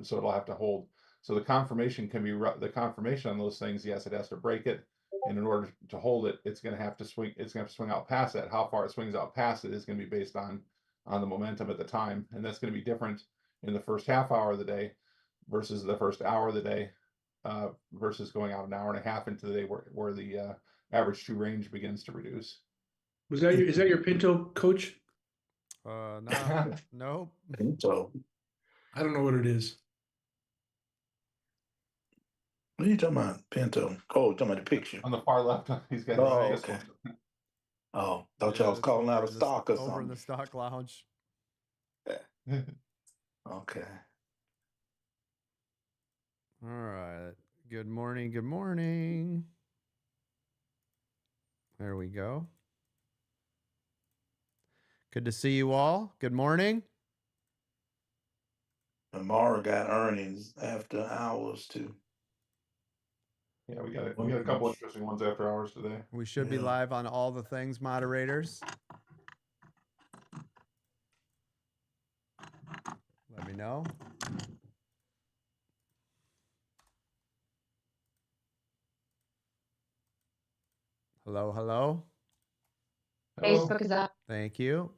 so it'll have to hold. So the conformation can be the conformation on those things. Yes, it has to break it, and in order to hold it, it's going to have to swing. It's going to have to swing out past that. How far it swings out past it is going to be based on the momentum at the time, and that's going to be different in the first half hour of the day versus the first hour of the day, versus going out an hour and a half into the day where the average true range begins to reduce. Is that your Pinto, coach? No, nope. Pinto. I don't know what it is. What are you talking about? Pinto. Oh, talking about the picture. On the far left, he's got this okay. one. Oh, thought y'all was calling out a stock or over something. in the stock lounge. Okay. All right. Good morning. Good morning. There we go. Good to see you all. Good morning. Tomorrow got earnings after hours too. Yeah, we got a couple interesting ones after hours today. We should be live on all the things, moderators. Let me know. Hello, hello. Facebook is up. Thank you.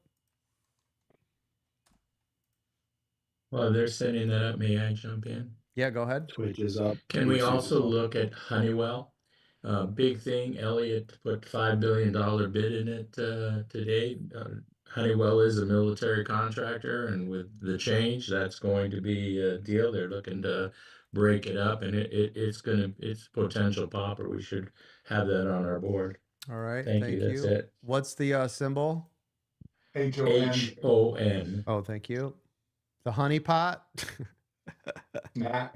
Well, they're setting that up. May I jump in? Yeah, go ahead. Twitch is up. Can we YouTube is also up. look at Honeywell? Big thing, Elliott put $5 billion bid in it today. Honeywell is a military contractor, and with the change, that's going to be a deal. They're looking to break it up, and it's potential popper. We should have that on our board. All right. Thank you. That's it. What's the symbol? HON. Oh, thank you. The honey pot. Nah.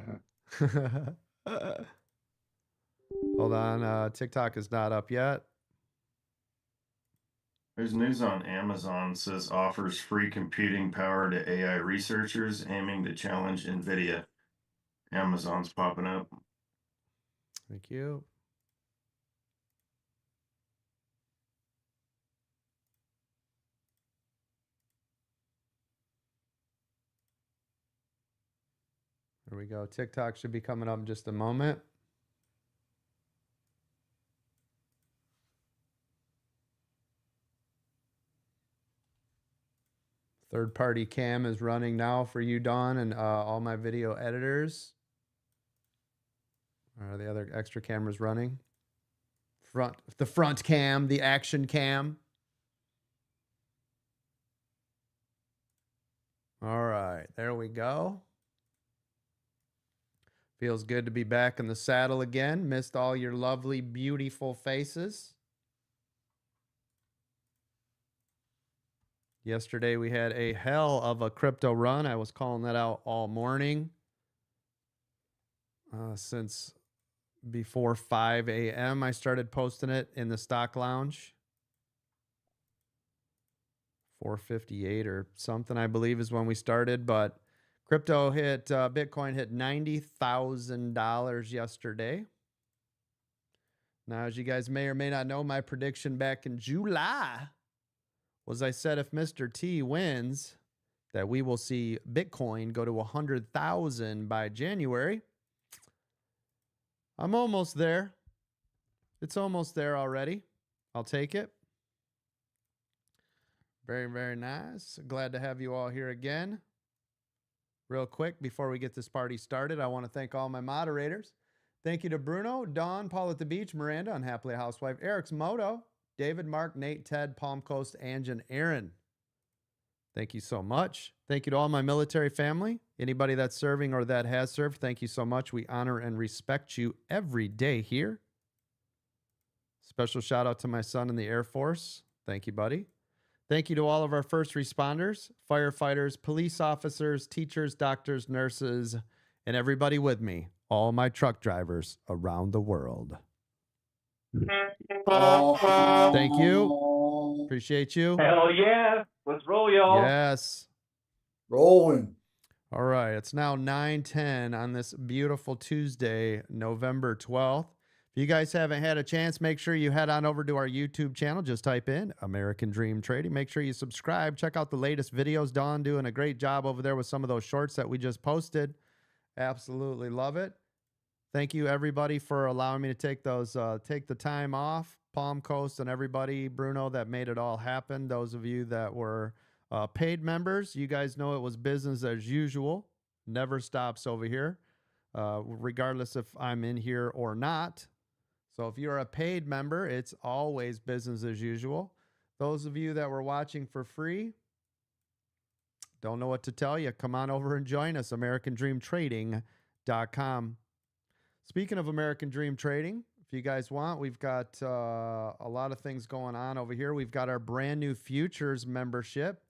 Hold on. TikTok is not up yet. There's news on Amazon says offers free computing power to AI researchers aiming to challenge NVIDIA. Amazon's popping up. Thank you. There we go. TikTok should be coming up in just a moment. Third-party cam is running now for you, Dawn, and all my video editors. Are the other extra cameras running? The front cam, the action cam. All right, there we go. Feels good to be back in the saddle again. Missed all your lovely, beautiful faces. Yesterday we had a hell of a crypto run. I was calling that out all morning. Since before 5 a.m. I started posting it in the stock lounge. 458 or something, I believe, is when we started. But crypto hit, Bitcoin hit $90,000 yesterday. Now, as you guys may or may not know, my prediction back in July was I said if Mr. T wins, that we will see Bitcoin go to 100,000 by January. I'm almost there. It's almost there already. I'll take it. Very, very nice. Glad to have you all here again. Real quick, before we get this party started, I want to thank all my moderators. Thank you to Bruno, Dawn, Paul at the Beach, Miranda, Unhappily Housewife, Eric's Moto, David, Mark, Nate, Ted, Palm Coast, Ange, and Aaron. Thank you so much. Thank you to all my military family. Anybody that's serving or that has served, thank you so much. We honor and respect you every day here. Special shout out to my son in the Air Force. Thank you, buddy. Thank you to all of our first responders, firefighters, police officers, teachers, doctors, nurses, and everybody with me, all my truck drivers around the world. Thank you. Appreciate you. Hell yeah. Let's roll, y'all. Yes. Rolling. All right. It's now 9:10 on this beautiful Tuesday, November 12th. If you guys haven't had a chance, make sure you head on over to our YouTube channel. Just type in American Dream Trading. Make sure you subscribe. Check out the latest videos. Dawn doing a great job over there with some of those shorts that we just posted. Absolutely love it. Thank you everybody for allowing me to take the time off. Palm Coast and everybody, Bruno, that made it all happen. Those of you that were paid members, you guys know it was business as usual. Never stops over here, regardless if I'm in here or not. So if you're a paid member, it's always business as usual. Those of you that were watching for free, don't know what to tell you. Come on over and join us, AmericanDreamTrading.com. Speaking of American Dream Trading, if you guys want, we've got a lot of things going on over here. We've got our brand new futures membership.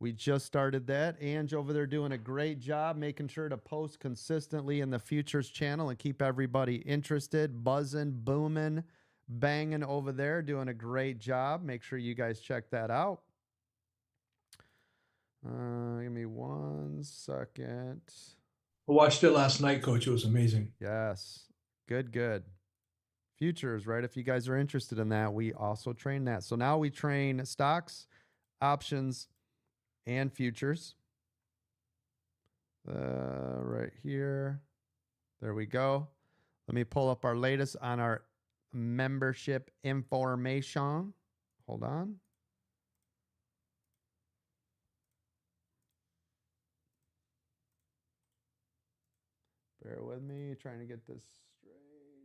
We just started that. Ange over there doing a great job making sure to post consistently in the futures channel and keep everybody interested, buzzing, booming, banging over there, doing a great job. Make sure you guys check that out. Give me 1 second. I watched it last night, Coach. It was amazing. Yes. Good. Futures, right? If you guys are interested in that, we also train that. So now we train stocks, options, and futures. Right here. There we go. Let me pull up our latest on our membership information. Hold on. Bear with me, trying to get this straight.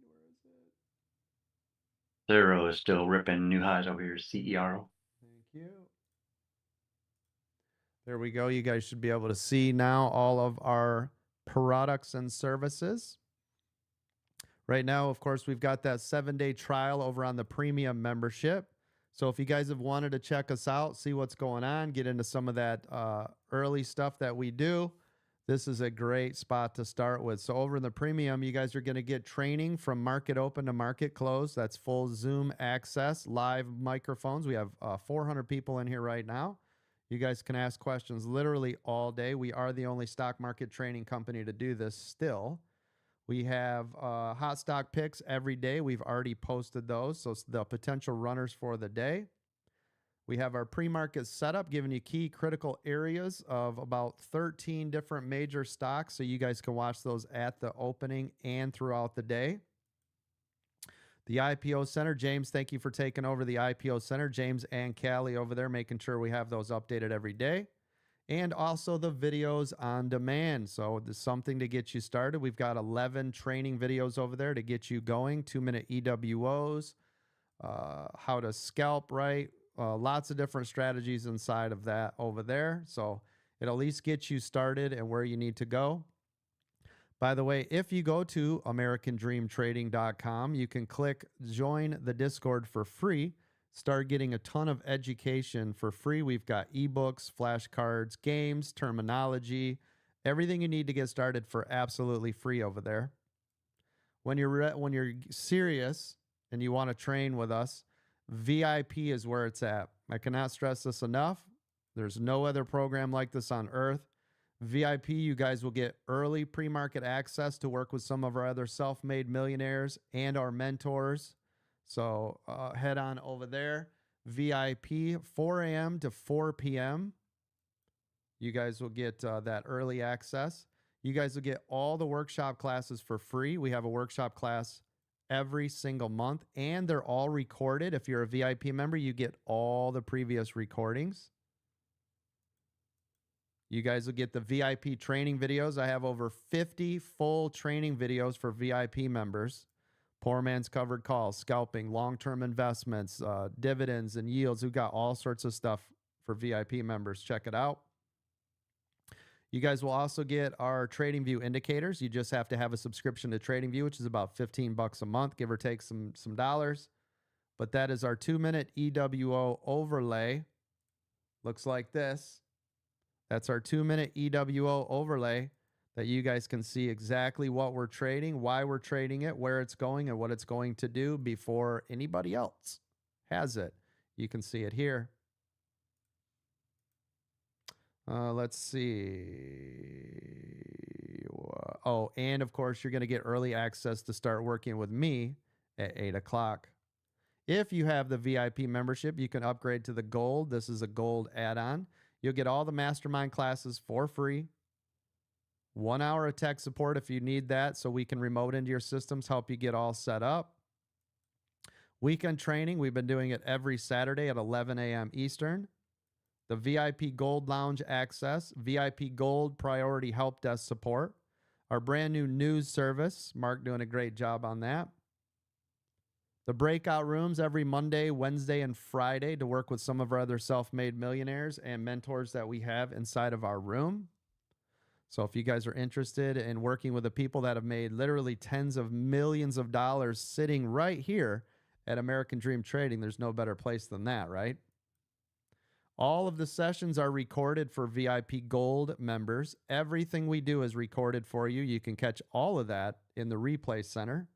Where is it? Zero is still ripping new highs over here, CERO. Thank you. There we go. You guys should be able to see now all of our products and services. Right now, of course, we've got that 7-day trial over on the premium membership. So if you guys have wanted to check us out, see what's going on, get into some of that early stuff that we do, this is a great spot to start with. So over in the premium, you guys are going to get training from market open to market close. That's full Zoom access, live microphones. We have 400 people in here right now. You guys can ask questions literally all day. We are the only stock market training company to do this still. We have hot stock picks every day. We've already posted those. So the potential runners for the day. We have our pre-market setup giving you key critical areas of about 13 different major stocks. So you guys can watch those at the opening and throughout the day. The IPO Center, James, thank you for taking over the IPO Center. James and Callie over there making sure we have those updated every day. And also the videos on demand. So there's something to get you started. We've got 11 training videos over there to get you going. 2-minute EWOs, how to scalp right. Lots of different strategies inside of that over there. So it'll at least get you started and where you need to go. By the way, if you go to AmericanDreamTrading.com, you can click join the Discord for free. Start getting a ton of education for free. We've got ebooks, flashcards, games, terminology, everything you need to get started for absolutely free over there. When you're serious and you want to train with us, VIP is where it's at. I cannot stress this enough. There's no other program like this on earth. VIP, you guys will get early pre-market access to work with some of our other self-made millionaires and our mentors. So head on over there. VIP, 4 a.m. to 4 p.m. You guys will get that early access. You guys will get all the workshop classes for free. We have a workshop class every single month, and they're all recorded. If you're a VIP member, you get all the previous recordings. You guys will get the VIP training videos. I have over 50 full training videos for VIP members. Poor man's covered calls, scalping, long-term investments, dividends and yields. We've got all sorts of stuff for VIP members. Check it out. You guys will also get our TradingView indicators. You just have to have a subscription to TradingView, which is about $15 a month, give or take some dollars. But that is our 2-minute EWO overlay. Looks like this. That's our 2-minute EWO overlay that you guys can see exactly what we're trading, why we're trading it, where it's going, and what it's going to do before anybody else has it. You can see it here. Let's see. Oh, and of course, you're going to get early access to start working with me at 8 o'clock. If you have the VIP membership, you can upgrade to the gold. This is a gold add-on. You'll get all the mastermind classes for free. 1 hour of tech support if you need that, so we can remote into your systems, help you get all set up. Weekend training, we've been doing it every Saturday at 11 a.m. Eastern. The VIP Gold Lounge access, VIP Gold Priority Help Desk support, our brand new news service, Mark doing a great job on that. The breakout rooms every Monday, Wednesday, and Friday to work with some of our other self-made millionaires and mentors that we have inside of our room. So if you guys are interested in working with the people that have made literally tens of millions of dollars sitting right here at American Dream Trading, there's no better place than that, right? All of the sessions are recorded for VIP Gold members. Everything we do is recorded for you. You can catch all of that in the replay center.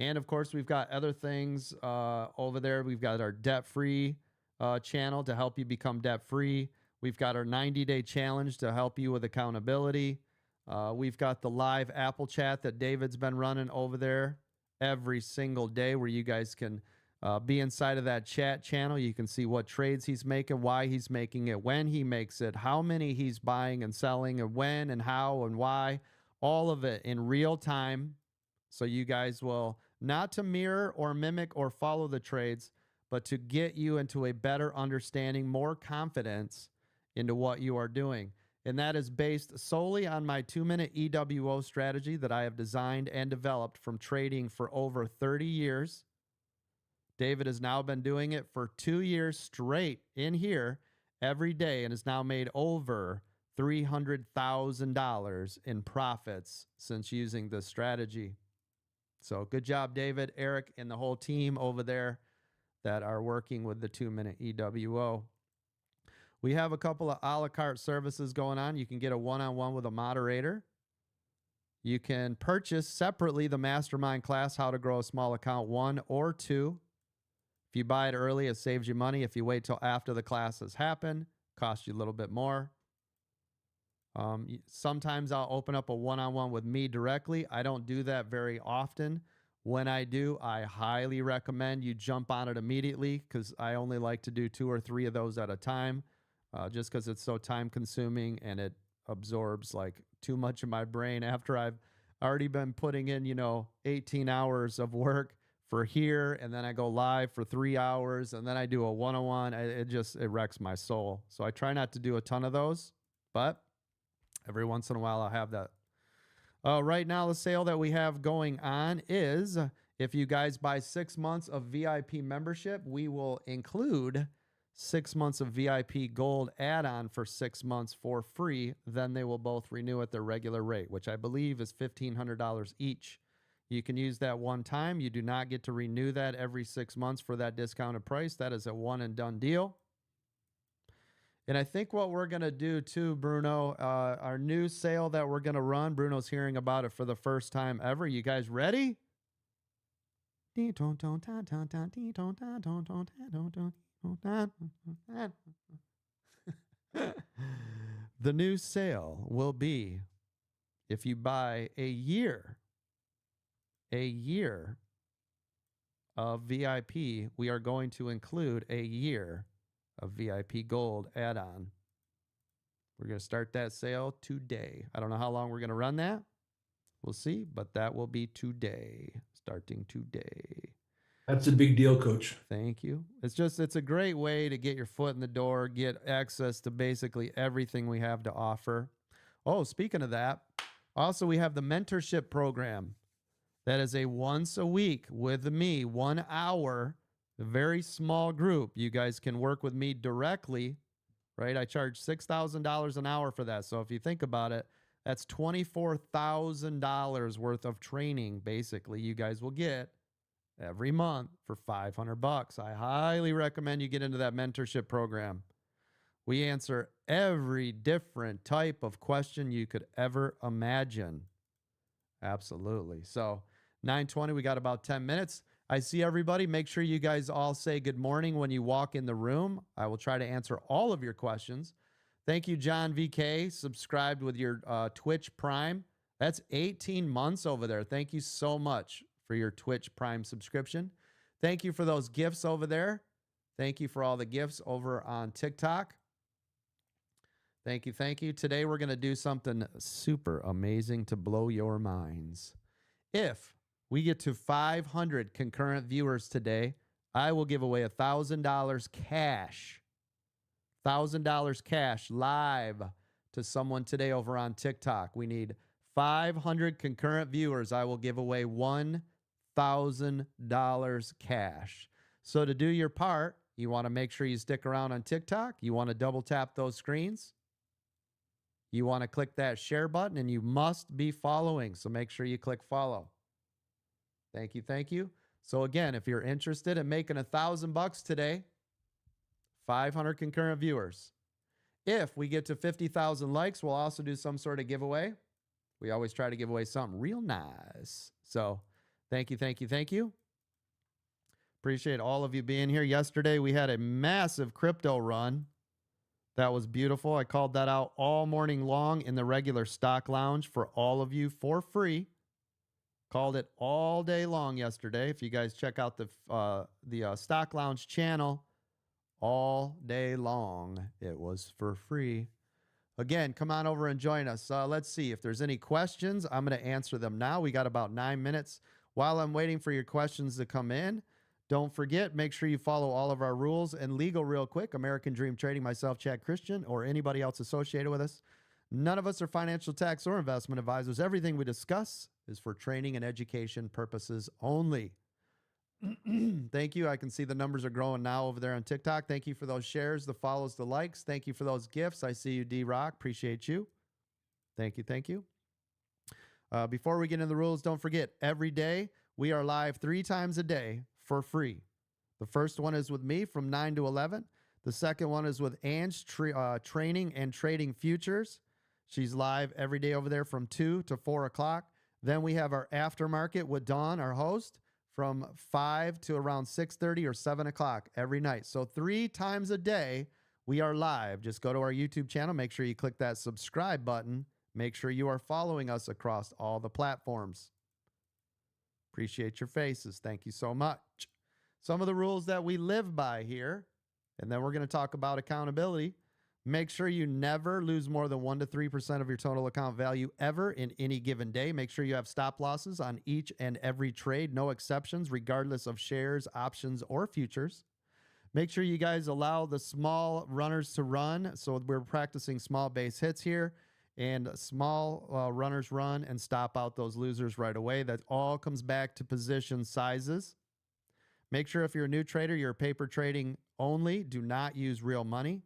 And of course, we've got other things over there. We've got our debt-free channel to help you become debt-free. We've got our 90-day challenge to help you with accountability. We've got the live Apple chat that David's been running over there every single day, where you guys can be inside of that chat channel. You can see what trades he's making, why he's making it, when he makes it, how many he's buying and selling, and when and how and why. All of it in real time. So you guys will not to mirror or mimic or follow the trades, but to get you into a better understanding, more confidence into what you are doing. And that is based solely on my 2-minute EWO strategy that I have designed and developed from trading for over 30 years. David has now been doing it for 2 years straight in here every day and has now made over $300,000 in profits since using this strategy. So good job, David, Eric, and the whole team over there that are working with the 2-minute EWO. We have a couple of a la carte services going on. You can get a one-on-one with a moderator. You can purchase separately the mastermind class, How to Grow a Small Account 1 or 2. If you buy it early, it saves you money. If you wait till after the classes happen, costs you a little bit more. Sometimes I'll open up a one-on-one with me directly. I don't do that very often. When I do, I highly recommend you jump on it immediately, because I only like to do 2 or 3 of those at a time, just because it's so time-consuming and it absorbs like too much of my brain after I've already been putting in, 18 hours of work for here, and then I go live for 3 hours, and then I do a one-on-one. It wrecks my soul. So I try not to do a ton of those, but every once in a while I'll have that. Right now, the sale that we have going on is, if you guys buy 6 months of VIP membership, we will include 6 months of VIP Gold add-on for 6 months for free. Then they will both renew at their regular rate, which I believe is $1,500 each. You can use that one time. You do not get to renew that every 6 months for that discounted price. That is a one and done deal. And I think what we're going to do too, Bruno, our new sale that we're going to run, Bruno's hearing about it for the first time ever. You guys ready? The new sale will be, if you buy a year of VIP, we are going to include a year of VIP Gold add-on. We're going to start that sale today. I don't know how long we're going to run that. We'll see, but that will be today, starting today. That's a big deal, Coach. Thank you. It's a great way to get your foot in the door, get access to basically everything we have to offer. Oh, speaking of that, also we have the mentorship program. That is a once a week with me, 1 hour, a very small group. You guys can work with me directly, right? I charge $6,000 an hour for that. So if you think about it, that's $24,000 worth of training, basically, you guys will get every month for $500. I highly recommend you get into that mentorship program. We answer every different type of question you could ever imagine. Absolutely. So 9:20, we got about 10 minutes. I see everybody. Make sure you guys all say good morning when you walk in the room. I will try to answer all of your questions. Thank you, John VK, subscribed with your Twitch Prime. That's 18 months over there. Thank you so much for your Twitch Prime subscription. Thank you for those gifts over there. Thank you for all the gifts over on TikTok. Thank you. Thank you. Today, we're going to do something super amazing to blow your minds. If we get to 500 concurrent viewers today, I will give away $1,000 cash. $1,000 cash live to someone today over on TikTok. We need 500 concurrent viewers. I will give away $1,000 cash. So to do your part, you want to make sure you stick around on TikTok. You want to double tap those screens. You want to click that share button, and you must be following. So make sure you click follow. Thank you. Thank you. So again, if you're interested in making $1,000 today, 500 concurrent viewers. If we get to 50,000 likes, we'll also do some sort of giveaway. We always try to give away something real nice. So thank you. Thank you. Thank you. Appreciate all of you being here. Yesterday, we had a massive crypto run. That was beautiful. I called that out all morning long in the regular stock lounge for all of you for free. Called it all day long yesterday. If you guys check out the stock lounge channel, all day long, it was for free. Again, come on over and join us. Let's see if there's any questions. I'm going to answer them now. We got about 9 minutes. While I'm waiting for your questions to come in, don't forget, make sure you follow all of our rules and legal real quick. American Dream Trading, myself, Chad Christian, or anybody else associated with us. None of us are financial, tax, or investment advisors. Everything we discuss is for training and education purposes only. Thank you. I can see the numbers are growing now over there on TikTok. Thank you for those shares, the follows, the likes. Thank you for those gifts. I see you, D-Rock. Appreciate you. Thank you. Thank you. Before we get into the rules, don't forget, every day we are live 3 times a day for free. The first one is with me from 9 to 11. The second one is with Ange Training and Trading Futures. She's live every day over there from 2 to 4 o'clock. Then we have our aftermarket with Dawn, our host, from 5 to around 6:30 or 7 o'clock every night. So 3 times a day, we are live. Just go to our YouTube channel. Make sure you click that subscribe button. Make sure you are following us across all the platforms. Appreciate your faces. Thank you so much. Some of the rules that we live by here, and then we're going to talk about accountability. Make sure you never lose more than 1 to 3% of your total account value ever in any given day. Make sure you have stop losses on each and every trade, no exceptions, regardless of shares, options, or futures. Make sure you guys allow the small runners to run. So we're practicing small base hits here, and small runners run and stop out those losers right away. That all comes back to position sizes. Make sure if you're a new trader, you're paper trading only. Do not use real money.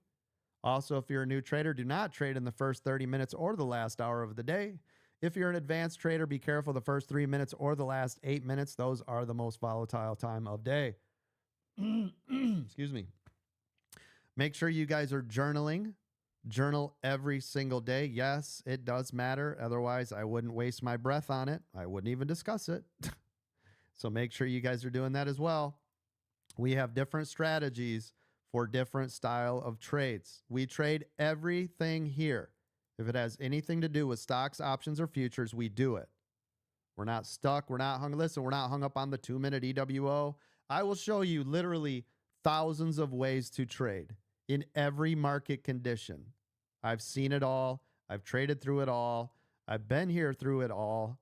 Also, if you're a new trader, do not trade in the first 30 minutes or the last hour of the day. If you're an advanced trader, be careful the first 3 minutes or the last 8 minutes. Those are the most volatile time of day. Excuse me. Make sure you guys are journaling. Journal every single day. Yes, it does matter. Otherwise, I wouldn't waste my breath on it. I wouldn't even discuss it. So make sure you guys are doing that as well. We have different strategies for different style of trades. We trade everything here. If it has anything to do with stocks, options, or futures, we do it. We're not stuck. We're not hung. Listen, we're not hung up on the 2-minute EWO. I will show you literally thousands of ways to trade in every market condition. I've seen it all. I've traded through it all. I've been here through it all,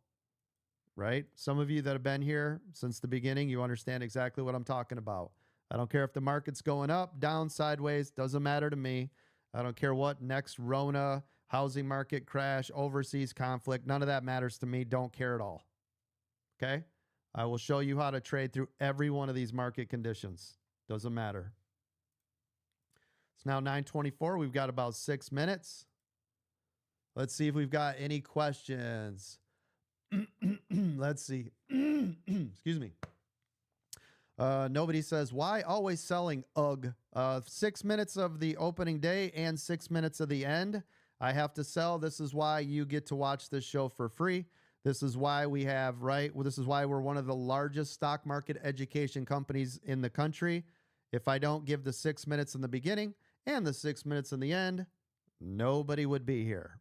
right? Some of you that have been here since the beginning, you understand exactly what I'm talking about. I don't care if the market's going up, down, sideways, doesn't matter to me. I don't care what next Rona, housing market crash, overseas conflict, none of that matters to me. Don't care at all. Okay? I will show you how to trade through every one of these market conditions. Doesn't matter. It's now 9:24. We've got about 6 minutes. Let's see if we've got any questions. Let's see. Excuse me. Nobody says, why always selling? Ugh. 6 minutes of the opening day and 6 minutes of the end. I have to sell. This is why you get to watch this show for free. This is why we have, right? Well, this is why we're one of the largest stock market education companies in the country. If I don't give the 6 minutes in the beginning and the 6 minutes in the end, nobody would be here.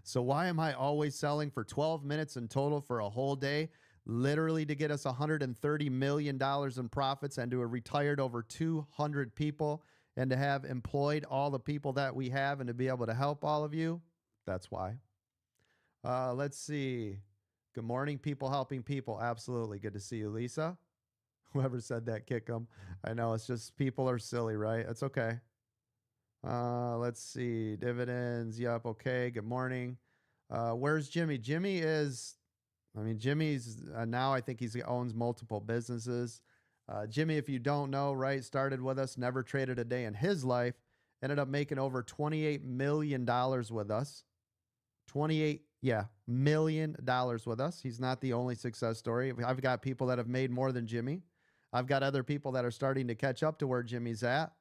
So why am I always selling for 12 minutes in total for a whole day? Literally to get us $130 million in profits and to have retired over 200 people and to have employed all the people that we have and to be able to help all of you. That's why. Let's see. Good morning, people helping people. Absolutely. Good to see you, Lisa. Whoever said that, kick them. I know it's just people are silly, right? It's okay. Let's see. Dividends. Yep. Okay. Good morning. Where's Jimmy? Jimmy's now I think he owns multiple businesses. Jimmy, if you don't know, right, started with us, never traded a day in his life, ended up making over $28 million with us. $28 million with us. He's not the only success story. I've got people that have made more than Jimmy. I've got other people that are starting to catch up to where Jimmy's at.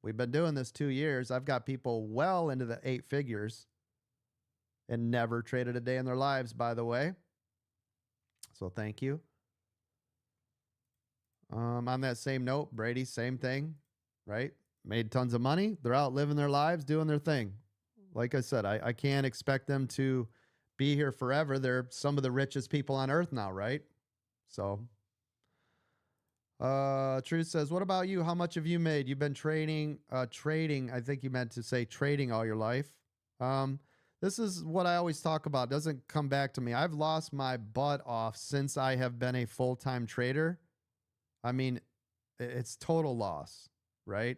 We've been doing this 2 years. I've got people well into the 8 figures and never traded a day in their lives, by the way. So thank you. On that same note, Brady, same thing, right? Made tons of money. They're out living their lives, doing their thing. Like I said, I can't expect them to be here forever. They're some of the richest people on earth now, right? So, Truth says, what about you? How much have you made? You've been trading, I think you meant to say trading all your life. This is what I always talk about. It doesn't come back to me. I've lost my butt off since I have been a full-time trader. I mean, it's total loss, right?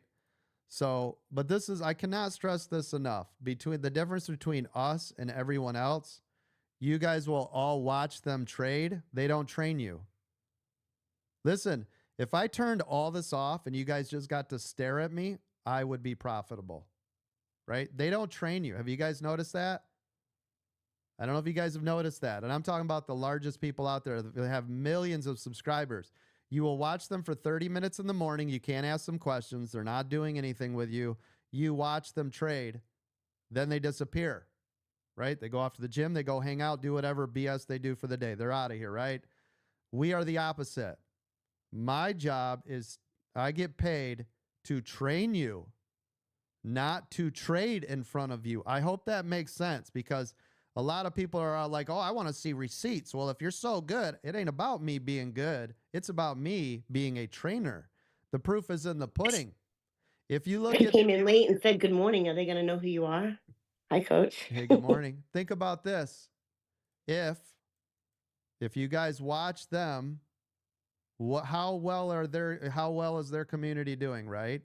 So, but this is, I cannot stress this enough. Between the difference between us and everyone else, you guys will all watch them trade. They don't train you. Listen, if I turned all this off and you guys just got to stare at me, I would be profitable, right? They don't train you. Have you guys noticed that? I don't know if you guys have noticed that. And I'm talking about the largest people out there that have millions of subscribers. You will watch them for 30 minutes in the morning. You can't ask them questions. They're not doing anything with you. You watch them trade. Then they disappear, right? They go off to the gym. They go hang out, do whatever BS they do for the day. They're out of here, right? We are the opposite. My job is I get paid to train you, not to trade in front of you. I hope that makes sense because a lot of people are like, oh, I want to see receipts. Well, if you're so good, it ain't about me being good. It's about me being a trainer. The proof is in the pudding. If you look He at... came in late and said, good morning. Are they going to know who you are? Hi, Coach. Hey, good morning. Think about this. If you guys watch them, how well is their community doing, right?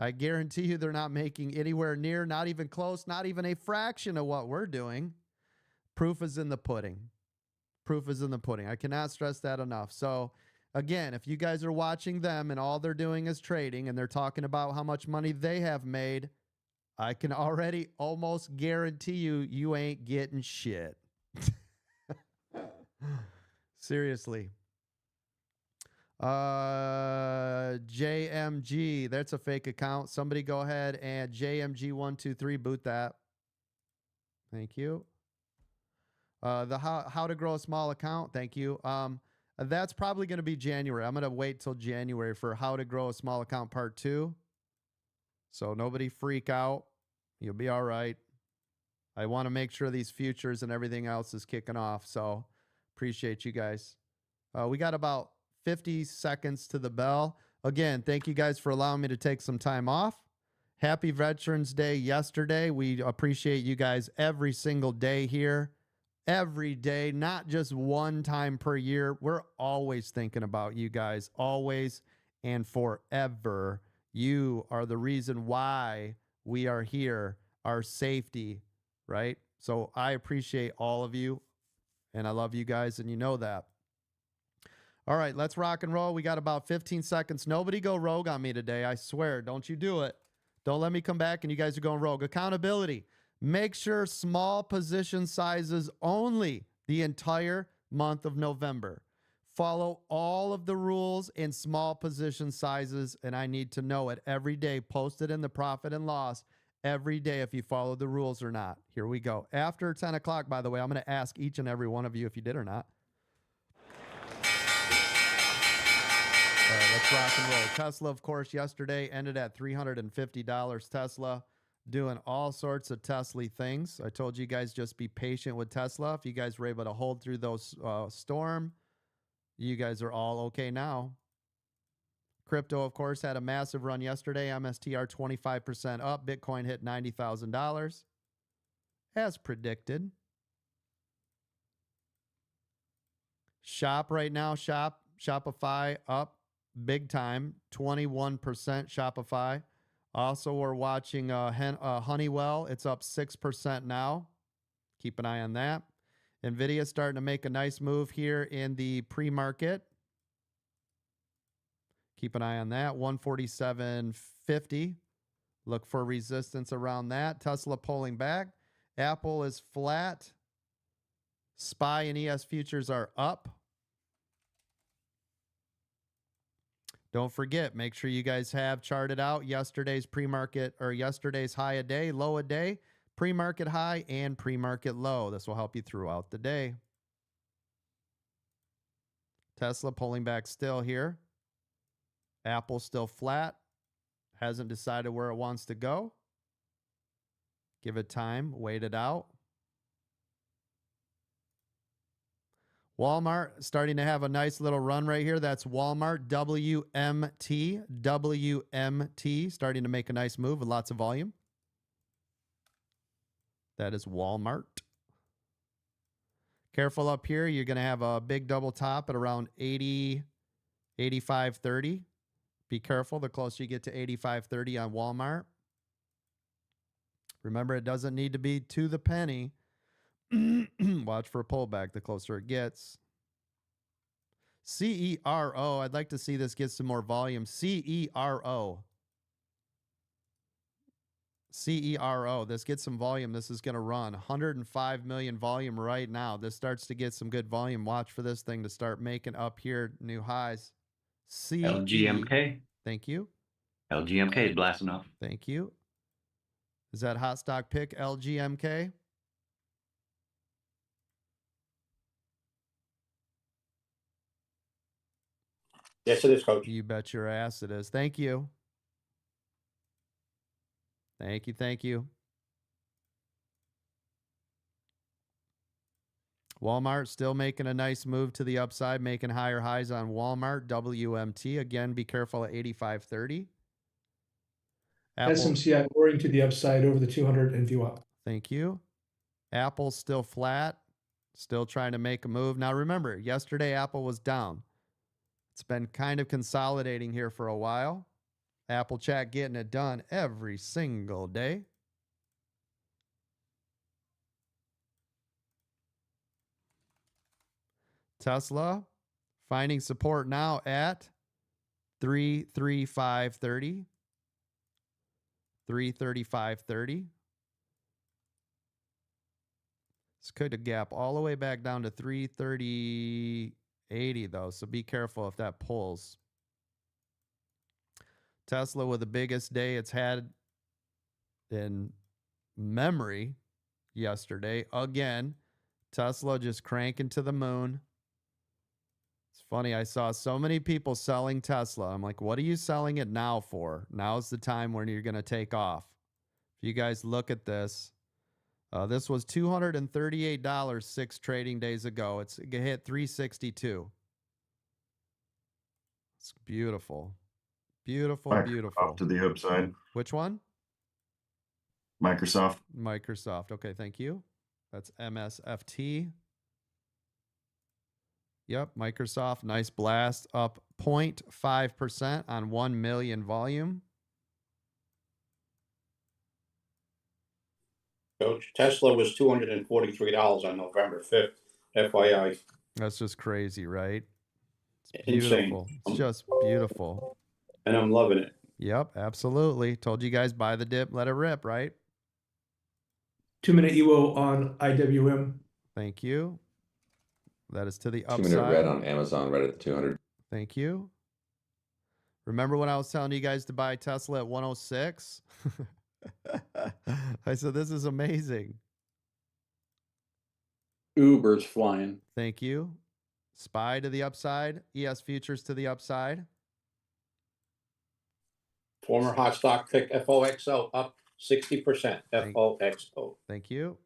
I guarantee you they're not making anywhere near, not even close, not even a fraction of what we're doing. Proof is in the pudding. Proof is in the pudding. I cannot stress that enough. So again, if you guys are watching them and all they're doing is trading and they're talking about how much money they have made, I can already almost guarantee you ain't getting shit. Seriously. JMG, that's a fake account. Somebody go ahead and JMG123 boot that. Thank you. The how to grow a small account. Thank you. That's probably going to be January. I'm going to wait till January for how to grow a small account part 2. So nobody freak out. You'll be all right. I want to make sure these futures and everything else is kicking off. So appreciate you guys. We got about 50 seconds to the bell. Again, thank you guys for allowing me to take some time off. Happy Veterans Day yesterday. We appreciate you guys every single day here. Every day, not just one time per year. We're always thinking about you guys, always and forever. You are the reason why we are here, our safety, right? So I appreciate all of you, and I love you guys, and you know that. All right, let's rock and roll. We got about 15 seconds. Nobody go rogue on me today. I swear. Don't you do it. Don't let me come back and you guys are going rogue. Accountability. Make sure small position sizes only the entire month of November. Follow all of the rules in small position sizes, and I need to know it every day. Post it in the profit and loss every day if you follow the rules or not. Here we go. After 10 o'clock, by the way, I'm going to ask each and every one of you if you did or not. All right, let's rock and roll. Tesla, of course, yesterday ended at $350. Tesla doing all sorts of Tesla things. I told you guys just be patient with Tesla. If you guys were able to hold through those storm, you guys are all okay now. Crypto, of course, had a massive run yesterday. MSTR 25% up. Bitcoin hit $90,000 as predicted. Shop right now, Shopify up big time, 21% Shopify. Also, we're watching Honeywell. It's up 6% now. Keep an eye on that. NVIDIA starting to make a nice move here in the pre-market. Keep an eye on that. 147.50. Look for resistance around that. Tesla pulling back. Apple is flat. SPY and ES futures are up. Don't forget, make sure you guys have charted out yesterday's pre-market or yesterday's high a day, low a day, pre-market high, and pre-market low. This will help you throughout the day. Tesla pulling back still here. Apple still flat. Hasn't decided where it wants to go. Give it time. Wait it out. Walmart starting to have a nice little run right here. That's Walmart, WMT. WMT starting to make a nice move with lots of volume. That is Walmart. Careful up here. You're going to have a big double top at around 80, 85.30. Be careful the closer you get to 85.30 on Walmart. Remember, it doesn't need to be to the penny. Watch for a pullback the closer it gets. CERO. I'd like to see this get some more volume. CERO. CERO. This gets some volume. This is going to run 105 million volume right now. This starts to get some good volume. Watch for this thing to start making up here new highs. LGMK. Thank you. LGMK is blasting off. Thank you. Is that hot stock pick LGMK? Yes, it is, Coach. You bet your ass it is. Thank you. Thank you. Thank you. Walmart still making a nice move to the upside, making higher highs on Walmart. WMT. Again, be careful at 85.30. Apple. SMCI roaring to the upside over the 200 and view up. Thank you. Apple's still flat. Still trying to make a move. Now remember, yesterday Apple was down. It's been kind of consolidating here for a while. Apple Chat getting it done every single day. Tesla finding support now at 335.30. 335.30. This could gap all the way back down to 330.80 though, so be careful if that pulls. Tesla with the biggest day it's had in memory yesterday. Again, Tesla just cranking to the moon. It's funny, I saw so many people selling Tesla. I'm like, what are you selling it now for? Now's the time when you're going to take off. If you guys look at this, this was $238 6 trading days ago. It hit 362. It's beautiful. Beautiful, Microsoft beautiful. to the upside. Which one? Microsoft. Microsoft. Okay, thank you. That's MSFT. Yep, Microsoft, nice blast, up 0.5% on 1 million volume. Coach, Tesla was $243 on November 5th. FYI. That's just crazy, right? It's Insane. beautiful. It's just beautiful. And I'm loving it. Yep, absolutely. Told you guys, buy the dip, let it rip, right? 2-minute EWO on IWM. Thank you. That is to the 2 upside. minute red on Amazon, right at the 200. Thank you. Remember when I was telling you guys to buy Tesla at 106? I said, this is amazing. Uber's flying. Thank you. SPY to the upside. ES futures to the upside. Former hot stock pick FOXO up 60%. FOXO. Thank you.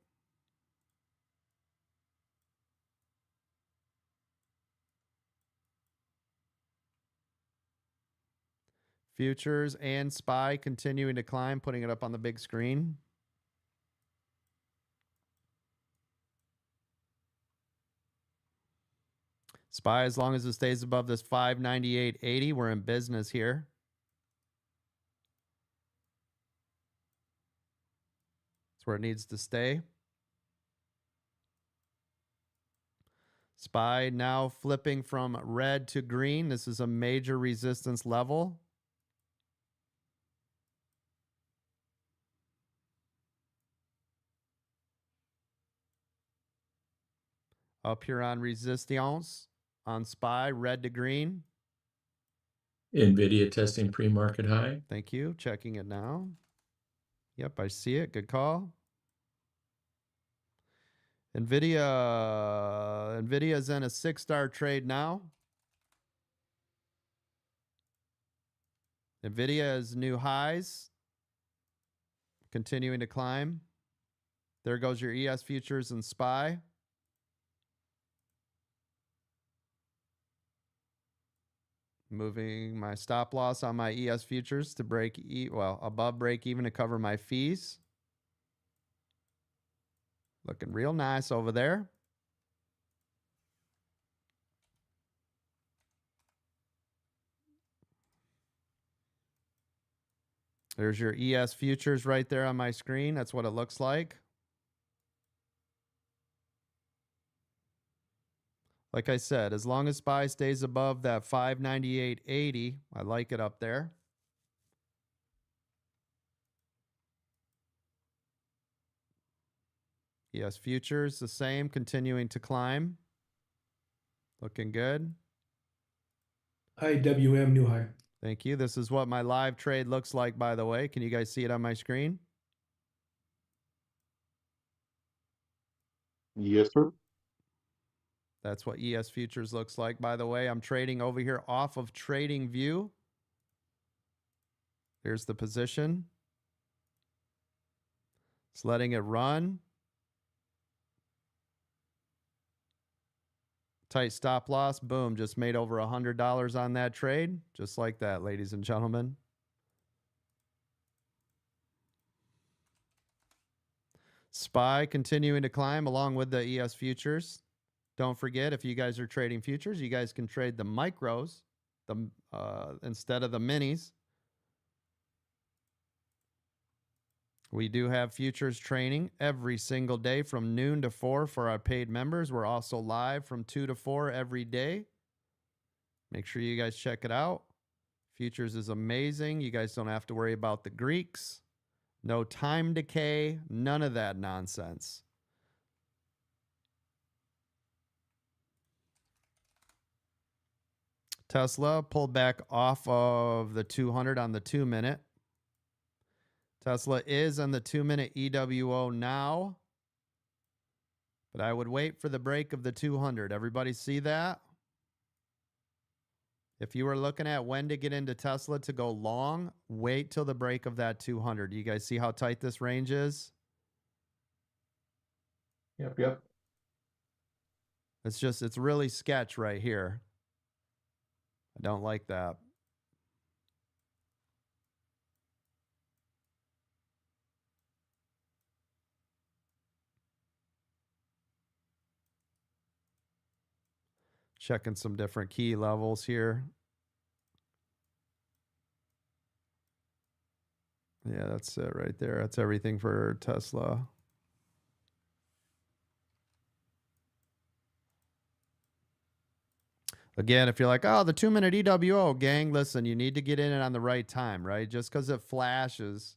Futures and SPY continuing to climb, putting it up on the big screen. SPY, as long as it stays above this 598.80, we're in business here. That's where it needs to stay. SPY now flipping from red to green. This is a major resistance level. Up here on resistance on SPY, red to green. NVIDIA testing pre-market high. Thank you. Checking it now. Yep, I see it. Good call. NVIDIA is in a 6-star trade now. NVIDIA is new highs. Continuing to climb. There goes your ES futures and SPY. Moving my stop loss on my ES futures to above break even to cover my fees. Looking real nice over there. There's your ES futures right there on my screen. That's what it looks like. Like I said, as long as SPY stays above that 598.80, I like it up there. ES futures the same, continuing to climb. Looking good. IWM new high. Thank you. This is what my live trade looks like, by the way. Can you guys see it on my screen? Yes, sir. That's what ES futures looks like, by the way. I'm trading over here off of Trading View. Here's the position. It's letting it run. Tight stop loss. Boom. Just made over $100 on that trade. Just like that, ladies and gentlemen. SPY continuing to climb along with the ES futures. Don't forget, if you guys are trading futures, you guys can trade the micros instead of the minis. We do have futures training every single day from noon to 4 for our paid members. We're also live from 2 to 4 every day. Make sure you guys check it out. Futures is amazing. You guys don't have to worry about the Greeks. No time decay. None of that nonsense. Tesla pulled back off of the 200 on the 2-minute. Tesla is on the 2-minute EWO now. But I would wait for the break of the 200. Everybody see that? If you were looking at when to get into Tesla to go long, wait till the break of that 200. You guys see how tight this range is? Yep. It's really sketch right here. I don't like that. Checking some different key levels here. Yeah, that's it right there. That's everything for Tesla. Again, if you're like, oh, the 2-minute EWO, gang, listen, you need to get in it on the right time, right? Just because it flashes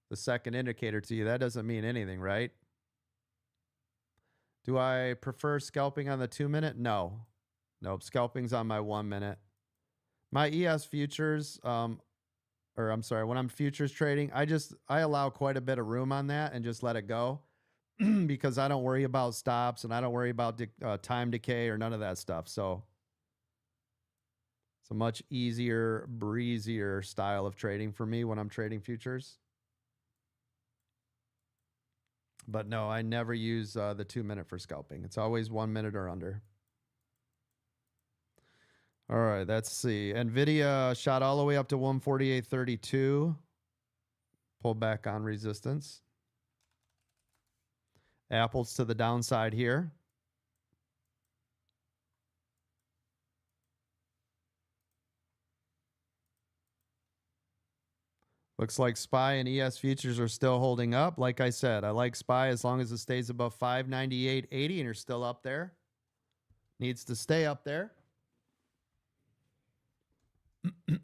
the second indicator to you, that doesn't mean anything, right? Do I prefer scalping on the 2-minute? No. Nope, scalping's on my 1-minute. My ES futures, when I'm futures trading, I allow quite a bit of room on that and just let it go because I don't worry about stops and I don't worry about time decay or none of that stuff. So it's a much easier, breezier style of trading for me when I'm trading futures. But no, I never use the 2-minute for scalping. It's always 1 minute or under. All right, let's see. NVIDIA shot all the way up to 148.32. Pulled back on resistance. Apple's to the downside here. Looks like SPY and ES futures are still holding up. Like I said, I like SPY as long as it stays above 598.80 and you're still up there. Needs to stay up there.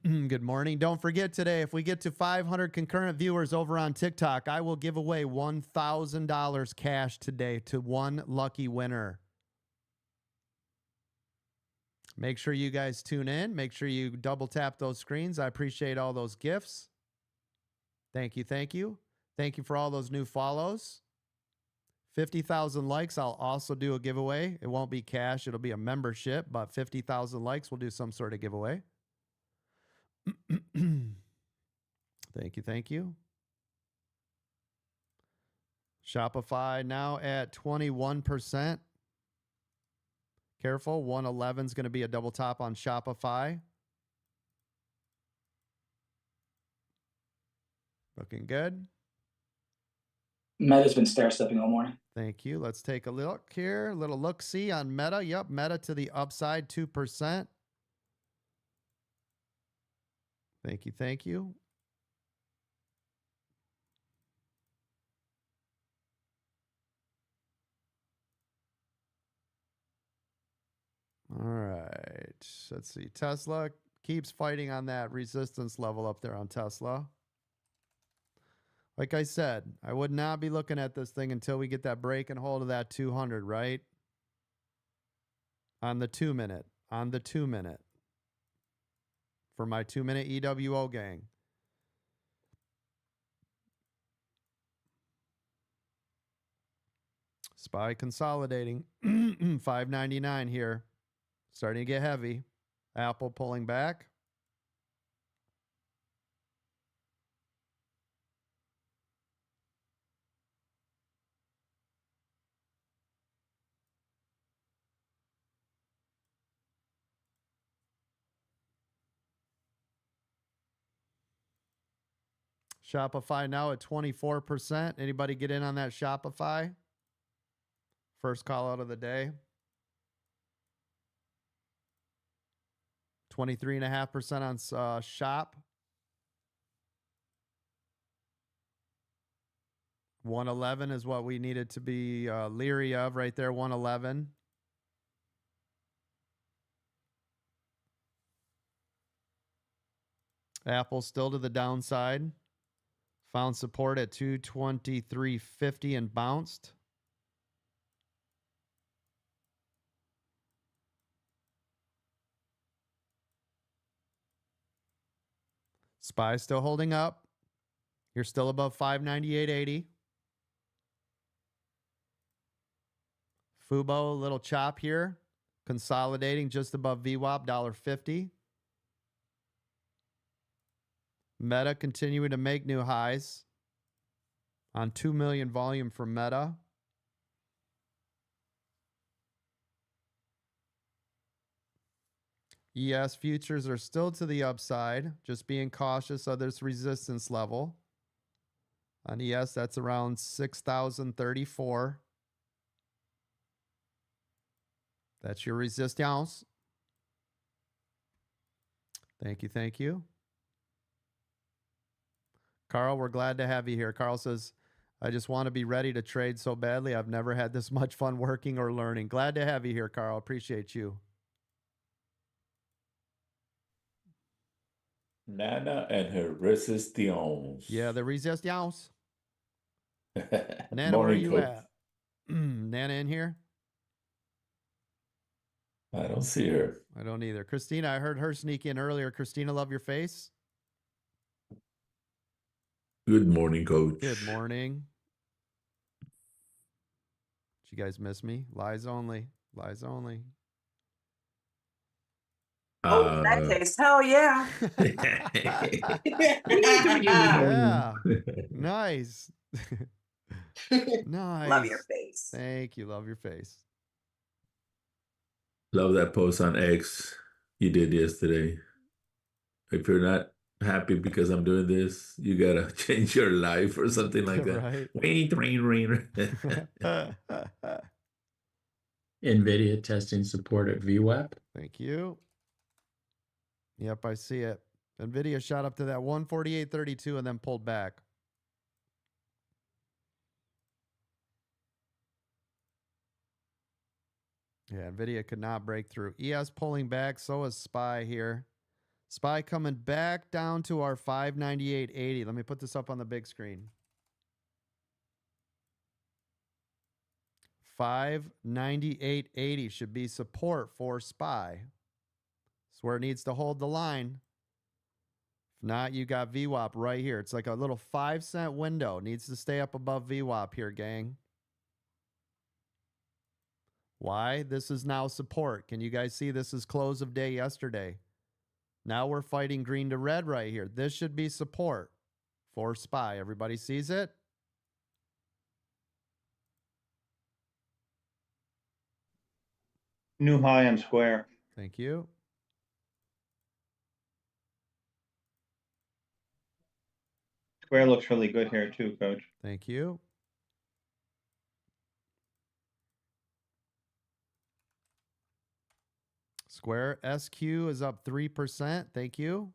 Good morning. Don't forget today, if we get to 500 concurrent viewers over on TikTok, I will give away $1,000 cash today to one lucky winner. Make sure you guys tune in. Make sure you double tap those screens. I appreciate all those gifts. Thank you. Thank you. Thank you for all those new follows. 50,000 likes, I'll also do a giveaway. It won't be cash. It'll be a membership, but 50,000 likes, we'll do some sort of giveaway. Thank you. Thank you. Shopify now at 21%. Careful. 111 is going to be a double top on Shopify. Looking good. Meta's been stair-stepping all morning. Thank you. Let's take a look here. A little look-see on Meta. Yep, Meta to the upside, 2%. Thank you. Thank you. All right. Let's see. Tesla keeps fighting on that resistance level up there on Tesla. Like I said, I would not be looking at this thing until we get that break and hold of that 200, right? On the 2 minute. On the 2 minute. For my 2 minute EWO gang. SPY consolidating. 599 here. Starting to get heavy. Apple pulling back. Shopify now at 24%. Anybody get in on that Shopify? First call out of the day. 23.5% on Shop. 111 is what we needed to be leery of right there, 111. Apple still to the downside. Found support at 223.50 and bounced. SPY still holding up. You're still above 598.80. Fubo, a little chop here. Consolidating just above VWAP, $1.50. Meta continuing to make new highs on 2 million volume for Meta. ES futures are still to the upside, just being cautious of this resistance level. On ES, that's around 6,034. That's your resistance. Thank you. Thank you. Carl, we're glad to have you here. Carl says, I just want to be ready to trade so badly. I've never had this much fun working or learning. Glad to have you here, Carl. Appreciate you. Nana and her resistance. Yeah, the resistance. Nana, Morning, where are you Coach. at? Nana in here? I don't see her. I don't either. Christina, I heard her sneak in earlier. Christina, love your face. Good morning, Coach. Good morning. Did you guys miss me? Lies only. Lies only. Oh, in that case, hell yeah. Yeah. Nice. Nice. Love your face. Thank you. Love your face. Love that post on X. you did yesterday. If you're not happy because I'm doing this, you gotta change your life or something like that. Right. Rain. NVIDIA testing support at VWAP. Thank you. Yep, I see it. NVIDIA shot up to that 148.32 and then pulled back. Yeah, NVIDIA could not break through. ES pulling back, so is SPY here. SPY coming back down to our 598.80. Let me put this up on the big screen. 598.80 should be support for SPY. That's where it needs to hold the line. If not, you got VWAP right here. It's like a little 5-cent window. Needs to stay up above VWAP here, gang. Why? This is now support. Can you guys see this is close of day yesterday? Now we're fighting green to red right here. This should be support for SPY. Everybody sees it? New high on Square. Thank you. Square looks really good here too, Coach. Thank you. Square SQ is up 3%. Thank you.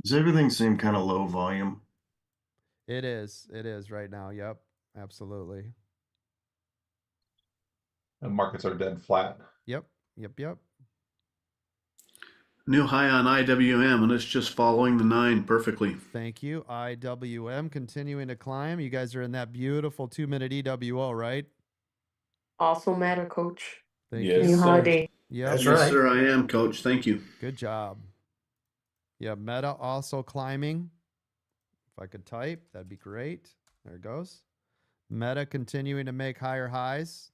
Does everything seem kind of low volume? It is. It is right now. Yep. Absolutely. And markets are dead flat. Yep. Yep. New high on IWM, and it's just following the 9 perfectly. Thank you. IWM continuing to climb. You guys are in that beautiful 2-minute EWO, right? Also matter, Coach. Thank Yes, you. New holiday. Yep. That's Yes, right. sir, I am, Coach. Thank you. Good job. Yeah, Meta also climbing. If I could type, that'd be great. There it goes. Meta continuing to make higher highs.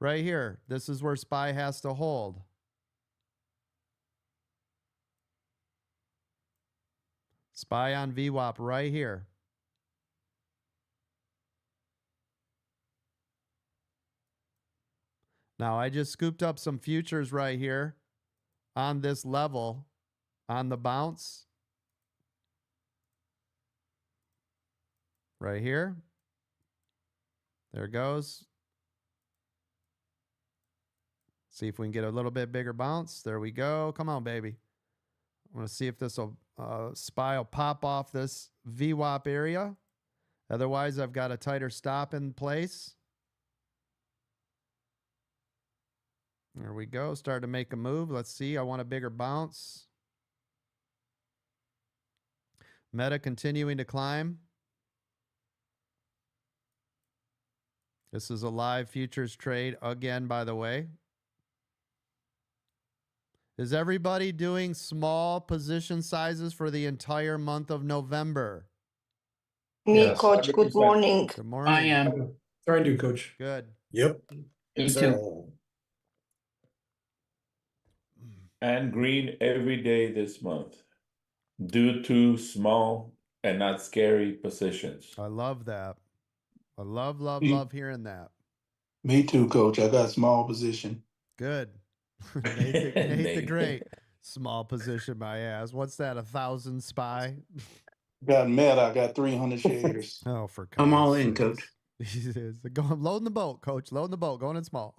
Right here. This is where SPY has to hold. SPY on VWAP right here. Now, I just scooped up some futures right here on this level on the bounce. Right here. There it goes. See if we can get a little bit bigger bounce. There we go. Come on, baby. I want to see if this will SPY will pop off this VWAP area. Otherwise, I've got a tighter stop in place. There we go. Start to make a move. Let's see. I want a bigger bounce. Meta continuing to climb. This is a live futures trade again, by the way. Is everybody doing small position sizes for the entire month of November? Me, Yes, Coach. Good 100%. morning. Good morning. I am. Trying to, Coach. Good. Yep. Me too. And green every day this month. Due to small and not scary positions. I love that. I love hearing that. Me too, Coach. I got small position. Good. Nate the Nate. Great. Small position, my ass. What's that? 1,000 SPY? Got Meta. I got 300 shares. Oh, for I'm all God's in, sakes. Coach. He is. Loading the boat, Coach. Loading the boat. Going in small.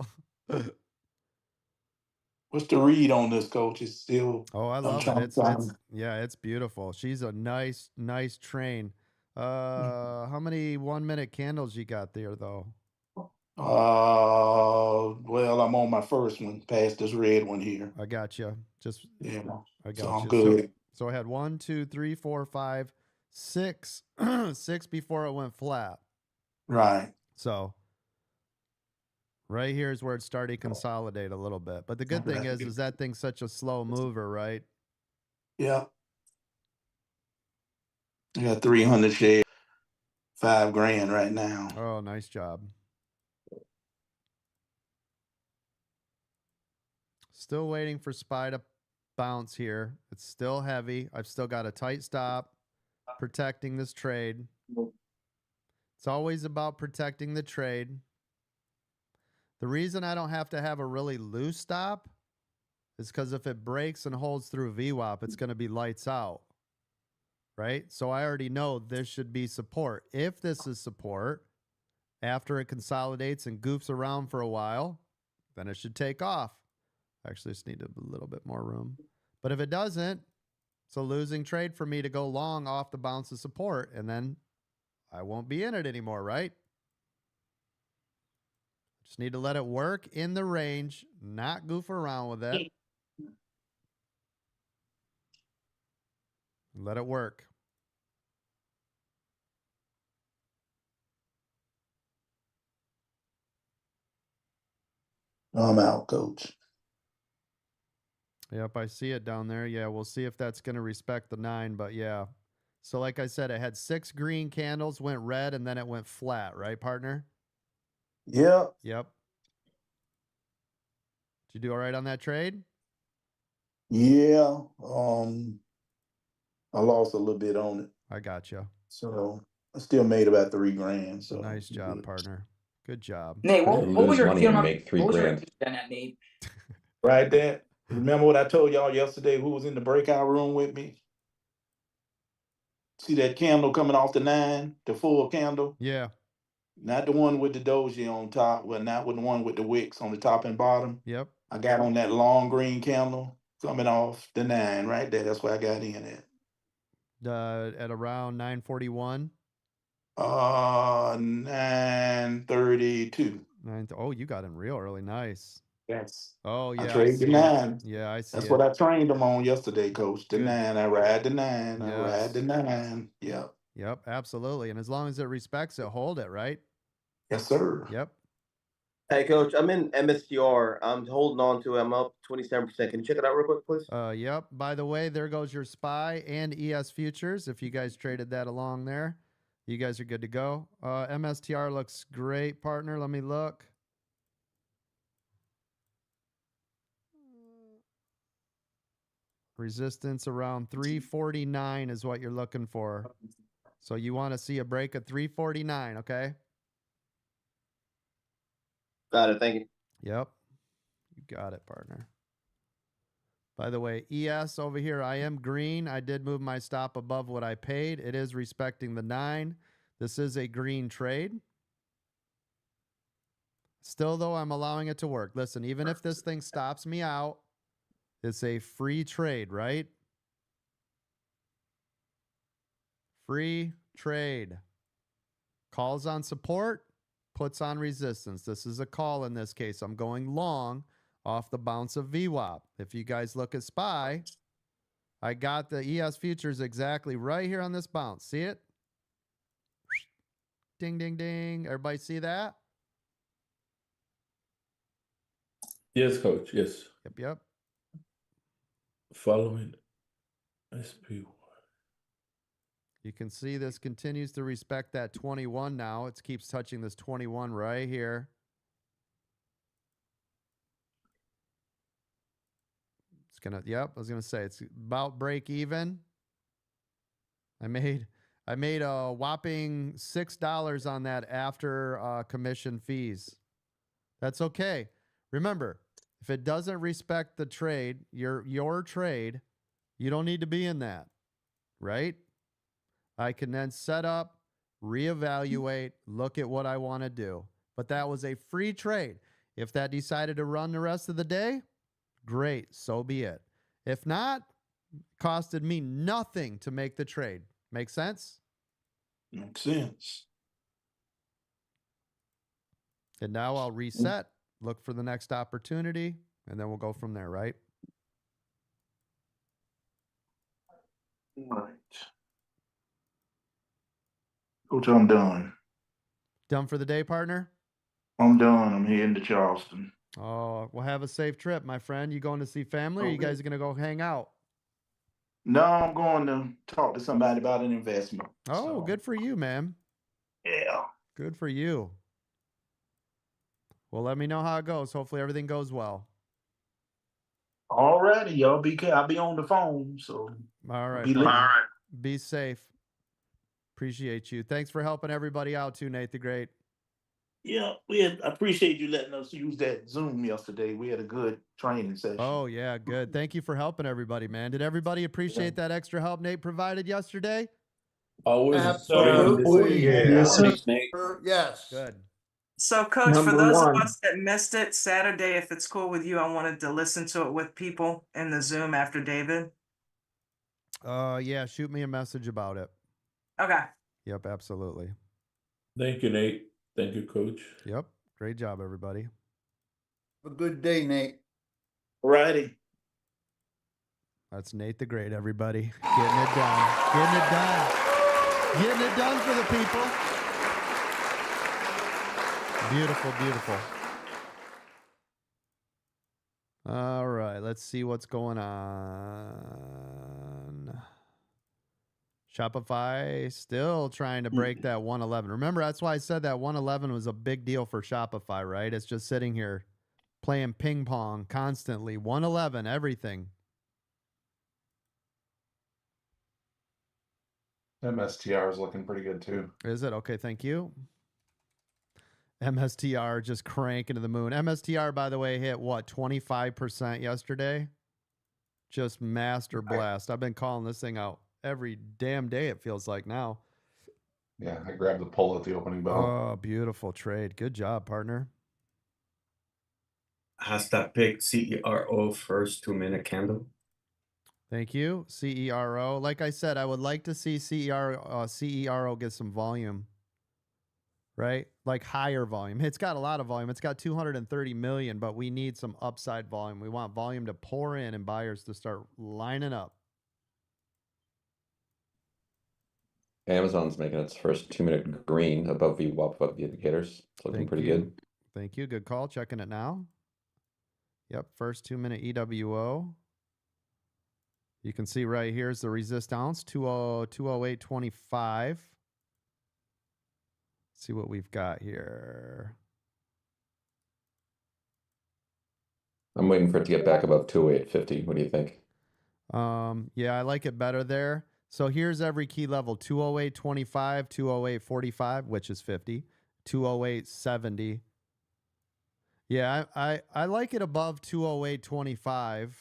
What's the read on this, Coach? It's still. Oh, I I'm love trying it. to find- It's beautiful. She's a nice train. How many 1-minute candles you got there, though? Well, I'm on my first one, past this red one here. I got you. Just Yeah, I so got I'm you. good. So I had 1, 2, 3, 4, 5, 6, 6 before it went flat. Right. So right here is where it started to consolidate a little bit. But the good thing is that thing's such a slow mover, right? Yeah. I got 300 shares, $5,000 right now. Oh, nice job. Still waiting for SPY to bounce here. It's still heavy. I've still got a tight stop protecting this trade. It's always about protecting the trade. The reason I don't have to have a really loose stop is because if it breaks and holds through VWAP, it's going to be lights out, right? So I already know this should be support. If this is support, after it consolidates and goofs around for a while, then it should take off. Actually, just need a little bit more room. But if it doesn't, it's a losing trade for me to go long off the bounce of support, and then I won't be in it anymore, right? Just need to let it work in the range, not goof around with it. Let it work. I'm out, coach. Yep, I see it down there. Yeah, we'll see if that's going to respect the 9, but yeah. So like I said, it had 6 green candles, went red, and then it went flat, right, partner? Yep. Yep. Did you do all right on that trade? Yeah. I lost a little bit on it. I got you. So I still made about $3,000. So nice job, partner. Good job. Nate, what was your money feeling and on make $3 what was your grand. opinion on that, Nate? Right there. Remember what I told y'all yesterday? Who was in the breakout room with me? See that candle coming off the 9, the full candle? Yeah. Not the one with the doji on top. Well, not with the one with the wicks on the top and bottom. Yep. I got on that long green candle coming off the 9 right there. That's where I got in at. At around 9:41. 9:32. Oh, you got in real early. Nice. Yes. Oh, yeah. I traded the 9. Yeah, I see. That's what I trained them on yesterday, coach. The Good. 9. I ride the 9. I Yes. ride the 9. Yep. Yep, absolutely. And as long as it respects it, hold it, right? Yes, sir. Yep. Hey, coach, I'm in MSTR. I'm holding on to it. I'm up 27%. Can you check it out real quick, please? Yep. By the way, there goes your SPY and ES futures. If you guys traded that along there, you guys are good to go. MSTR looks great, partner. Let me look. Resistance around 349 is what you're looking for. So you want to see a break of 349, okay? Got it. Thank you. Yep. You got it, partner. By the way, ES over here, I am green. I did move my stop above what I paid. It is respecting the 9. This is a green trade. Still, though, I'm allowing it to work. Listen, even if this thing stops me out, it's a free trade, right? Free trade. Calls on support, puts on resistance. This is a call in this case. I'm going long off the bounce of VWAP. If you guys look at SPY, I got the ES futures exactly right here on this bounce. See it? Ding, ding, ding. Everybody see that? Yes, coach. Yes. Yep, yep. Following SPY. You can see this continues to respect that 21 now. It keeps touching this 21 right here. It's gonna, yep, I was gonna say it's about break even. I made a whopping $6 on that after commission fees. That's okay. Remember, if it doesn't respect the trade, your trade, you don't need to be in that, right? I can then set up, reevaluate, look at what I want to do. But that was a free trade. If that decided to run the rest of the day, great, so be it. If not, costed me nothing to make the trade. Make sense? Makes sense. And now I'll reset, look for the next opportunity, and then we'll go from there, right? Right. Coach, I'm done. Done for the day, partner? I'm done. I'm heading to Charleston. Oh, well, have a safe trip, my friend. You going to see family, or you guys are going to go hang out? No, I'm going to talk to somebody about an investment. Oh, good for you, man. Yeah. Good for you. Well, let me know how it goes. Hopefully everything goes well. All righty, y'all. I'll be on the phone. So all right, be all right. Be safe. Appreciate you. Thanks for helping everybody out too, Nate the Great. Yeah, I appreciate you letting us use that Zoom yesterday. We had a good training session. Oh, yeah, good. Thank you for helping everybody, man. Did everybody appreciate that extra help Nate provided yesterday? Always Absolutely. Yes, sir. Thanks, Nate. Yes. Good. So, Coach, for Number those one. of us that missed it Saturday, if it's cool with you, I wanted to listen to it with people in the Zoom after David. Yeah, shoot me a message about it. Okay. Yep, absolutely. Thank you, Nate. Thank you, Coach. Yep. Great job, everybody. Have a good day, Nate. Righty. That's Nate the Great, everybody. Getting it done. Getting it done. Getting it done for the people. Beautiful, beautiful. All right, let's see what's going on. Shopify still trying to break that 111. Remember, that's why I said that 111 was a big deal for Shopify, right? It's just sitting here playing ping pong constantly. 111, everything. MSTR is looking pretty good too. Is it? Okay, thank you. MSTR just cranking to the moon. MSTR, by the way, hit what, 25% yesterday? Just master blast. I've been calling this thing out every damn day, it feels like now. Yeah, I grabbed the pull at the opening bell. Oh, beautiful trade. Good job, partner. Hashtag pick CERO first 2-minute candle. Thank you. CERO. Like I said, I would like to see CERO get some volume, right? Like higher volume. It's got a lot of volume. It's got 230 million, but we need some upside volume. We want volume to pour in and buyers to start lining up. Amazon's making its first 2-minute green above VWAP above the indicators. It's looking pretty good. Thank you. Good call. Checking it now. Yep. First 2-minute EWO. You can see right here is the resistance, 208.25. See what we've got here. I'm waiting for it to get back above 208.50. What do you think? Yeah, I like it better there. So here's every key level: 208.25, 208.45, which is 50, 208.70. Yeah, I like it above 208.25.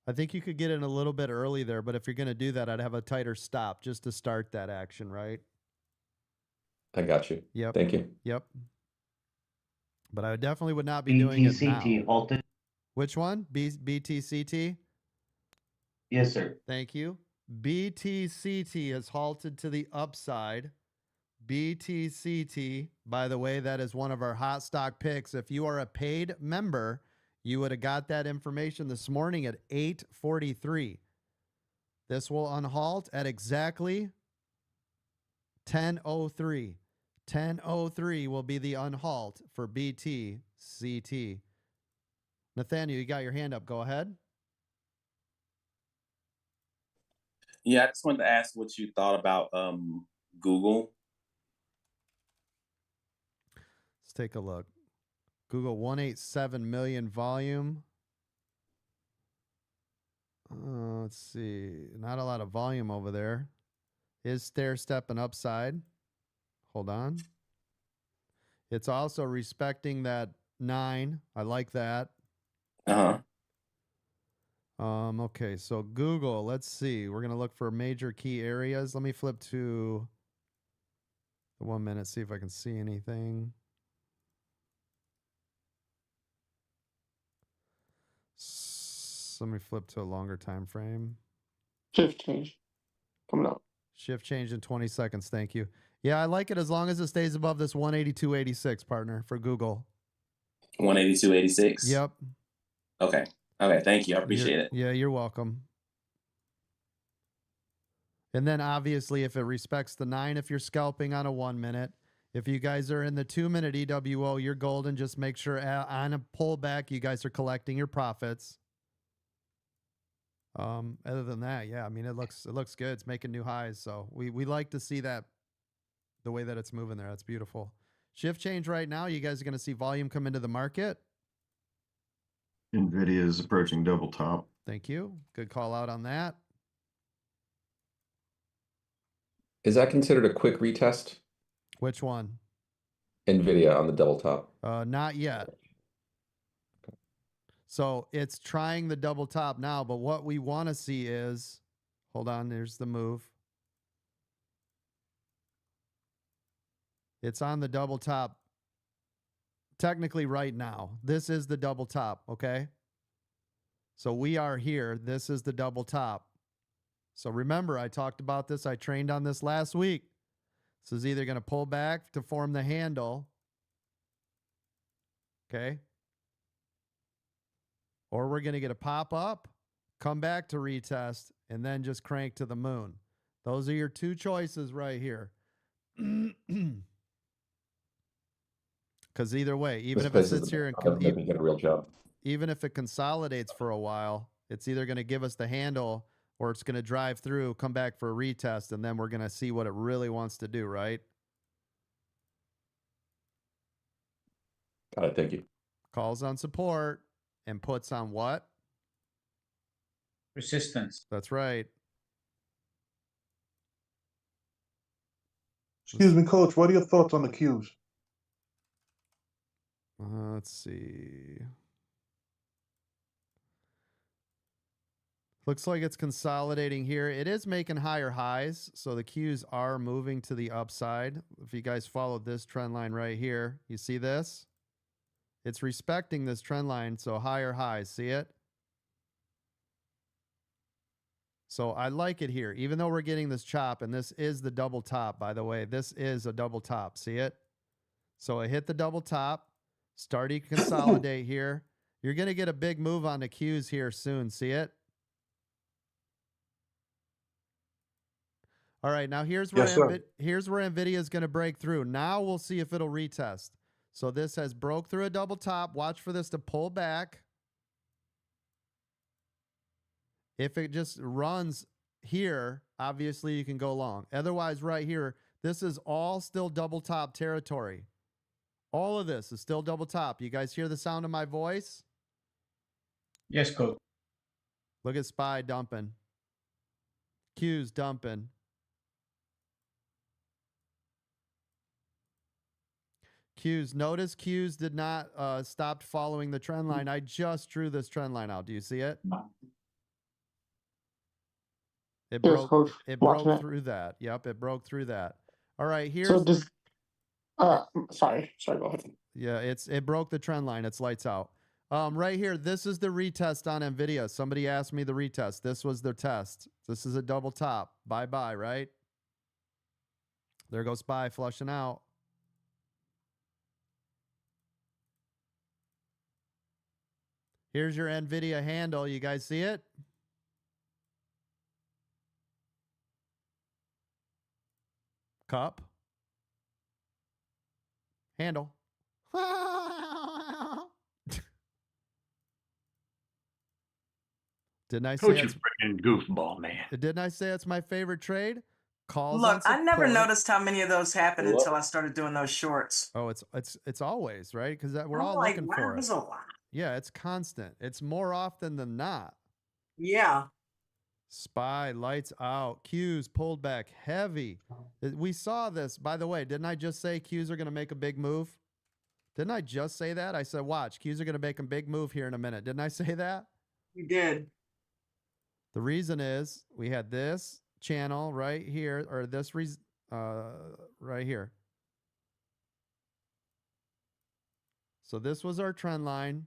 I think you could get in a little bit early there, but if you're going to do that, I'd have a tighter stop just to start that action, right? I got you. Yep. Thank you. Yep. But I definitely would not be doing it now. BTCT halted. Which one? BTCT? Yes, sir. Thank you. BTCT has halted to the upside. BTCT, by the way, that is one of our hot stock picks. If you are a paid member, you would have got that information this morning at 8:43. This will unhalt at exactly 10:03. 10:03 will be the unhalt for BTCT. Nathaniel, you got your hand up. Go ahead. Yeah, I just wanted to ask what you thought about Google. Let's take a look. Google 187 million volume. Let's see. Not a lot of volume over there. Is stair stepping upside. Hold on. It's also respecting that 9. I like that. Okay, so Google, let's see. We're going to look for major key areas. Let me flip to the 1 minute, see if I can see anything. Let me flip to a longer time frame. Shift change coming up. Shift change in 20 seconds. Thank you. Yeah, I like it as long as it stays above this 182.86, partner, for Google. 182.86. Yep. Okay. Okay. Thank you. I appreciate it. Yeah, you're welcome. And then obviously, if it respects the 9, if you're scalping on a 1 minute, if you guys are in the 2 minute EWO, you're golden. Just make sure on a pullback, you guys are collecting your profits. Other than that, yeah, I mean, it looks good. It's making new highs. So we like to see that, the way that it's moving there. That's beautiful. Shift change right now. You guys are going to see volume come into the market. NVIDIA is approaching double top. Thank you. Good call out on that. Is that considered a quick retest? Which one? NVIDIA on the double top. Not yet. So it's trying the double top now, but what we want to see is, hold on, there's the move. It's on the double top technically right now. This is the double top, okay? So we are here. This is the double top. So remember, I talked about this. I trained on this last week. This is either going to pull back to form the handle, okay? Or we're going to get a pop up, come back to retest, and then just crank to the moon. Those are your two choices right here. Because either way, even if it sits here and get a real job. even if it consolidates for a while, it's either going to give us the handle or it's going to drive through, come back for a retest, and then we're going to see what it really wants to do, right? Got it. Thank you. Calls on support and puts on what? Resistance. That's right. Excuse me, coach. What are your thoughts on the cues? Let's see. Looks like it's consolidating here. It is making higher highs, so the Qs are moving to the upside. If you guys followed this trend line right here, you see this? It's respecting this trend line, so higher highs. See it? So I like it here, even though we're getting this chop, and this is the double top, by the way. This is a double top. See it? So I hit the double top, starting to consolidate here. You're going to get a big move on the Qs here soon. See it? All right, now here's where NVIDIA is going to break through. Now we'll see if it'll retest. So this has broke through a double top. Watch for this to pull back. If it just runs here, obviously you can go long. Otherwise, right here, this is all still double top territory. All of this is still double top. You guys hear the sound of my voice? Yes, coach. Look at SPY dumping. Q's dumping. Q's. Notice Q's did not stop following the trend line. I just drew this trend line out. Do you see it? It Yes, coach. it Watching broke it. through that. Yep, it broke through that. All right, here's So this, sorry, go ahead. yeah, it broke the trend line. It's lights out. Right here, this is the retest on NVIDIA. Somebody asked me the retest. This was their test. This is a double top. Bye-bye, right? There goes SPY flushing out. Here's your NVIDIA handle. You guys see it? Cup. Handle. Didn't I say Coach, you it's freaking goofball, man. Didn't I say it's my favorite trade? Calls Look, on I never support. noticed how many of those happened until I started doing those shorts. Oh, it's always, right? Because we're I'm all like, looking wow, for there's it. a lot. Yeah, it's constant. It's more often than not. Yeah. SPY lights out. Qs pulled back heavy. We saw this, by the way. Didn't I just say Qs are going to make a big move? Didn't I just say that? I said, watch, Qs are going to make a big move here in a minute. Didn't I say that? You did. The reason is we had this channel right here, or this right here. So this was our trend line.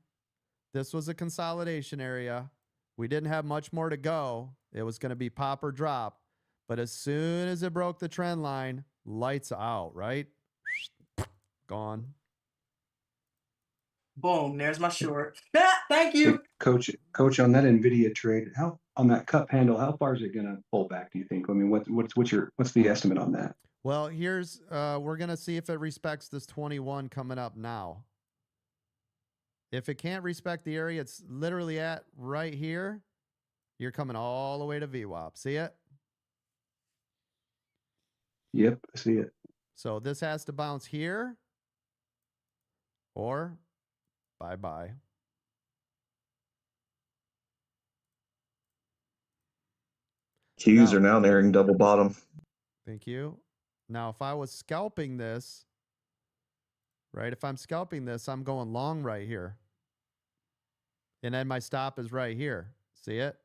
This was a consolidation area. We didn't have much more to go. It was going to be pop or drop. But as soon as it broke the trend line, lights out, right? Gone. Boom, there's my short. Thank you. Coach, on that NVIDIA trade, how on that cup handle, how far is it going to pull back, do you think? I mean, what's the estimate on that? Well, here's we're going to see if it respects this 21 coming up now. If it can't respect the area it's literally at right here, you're coming all the way to VWAP. See it? Yep, I see it. So this has to bounce here or bye-bye. Qs are now nearing double bottom. Thank you. Now, if I was scalping this, right, if I'm scalping this, I'm going long right here. And then my stop is right here. See it?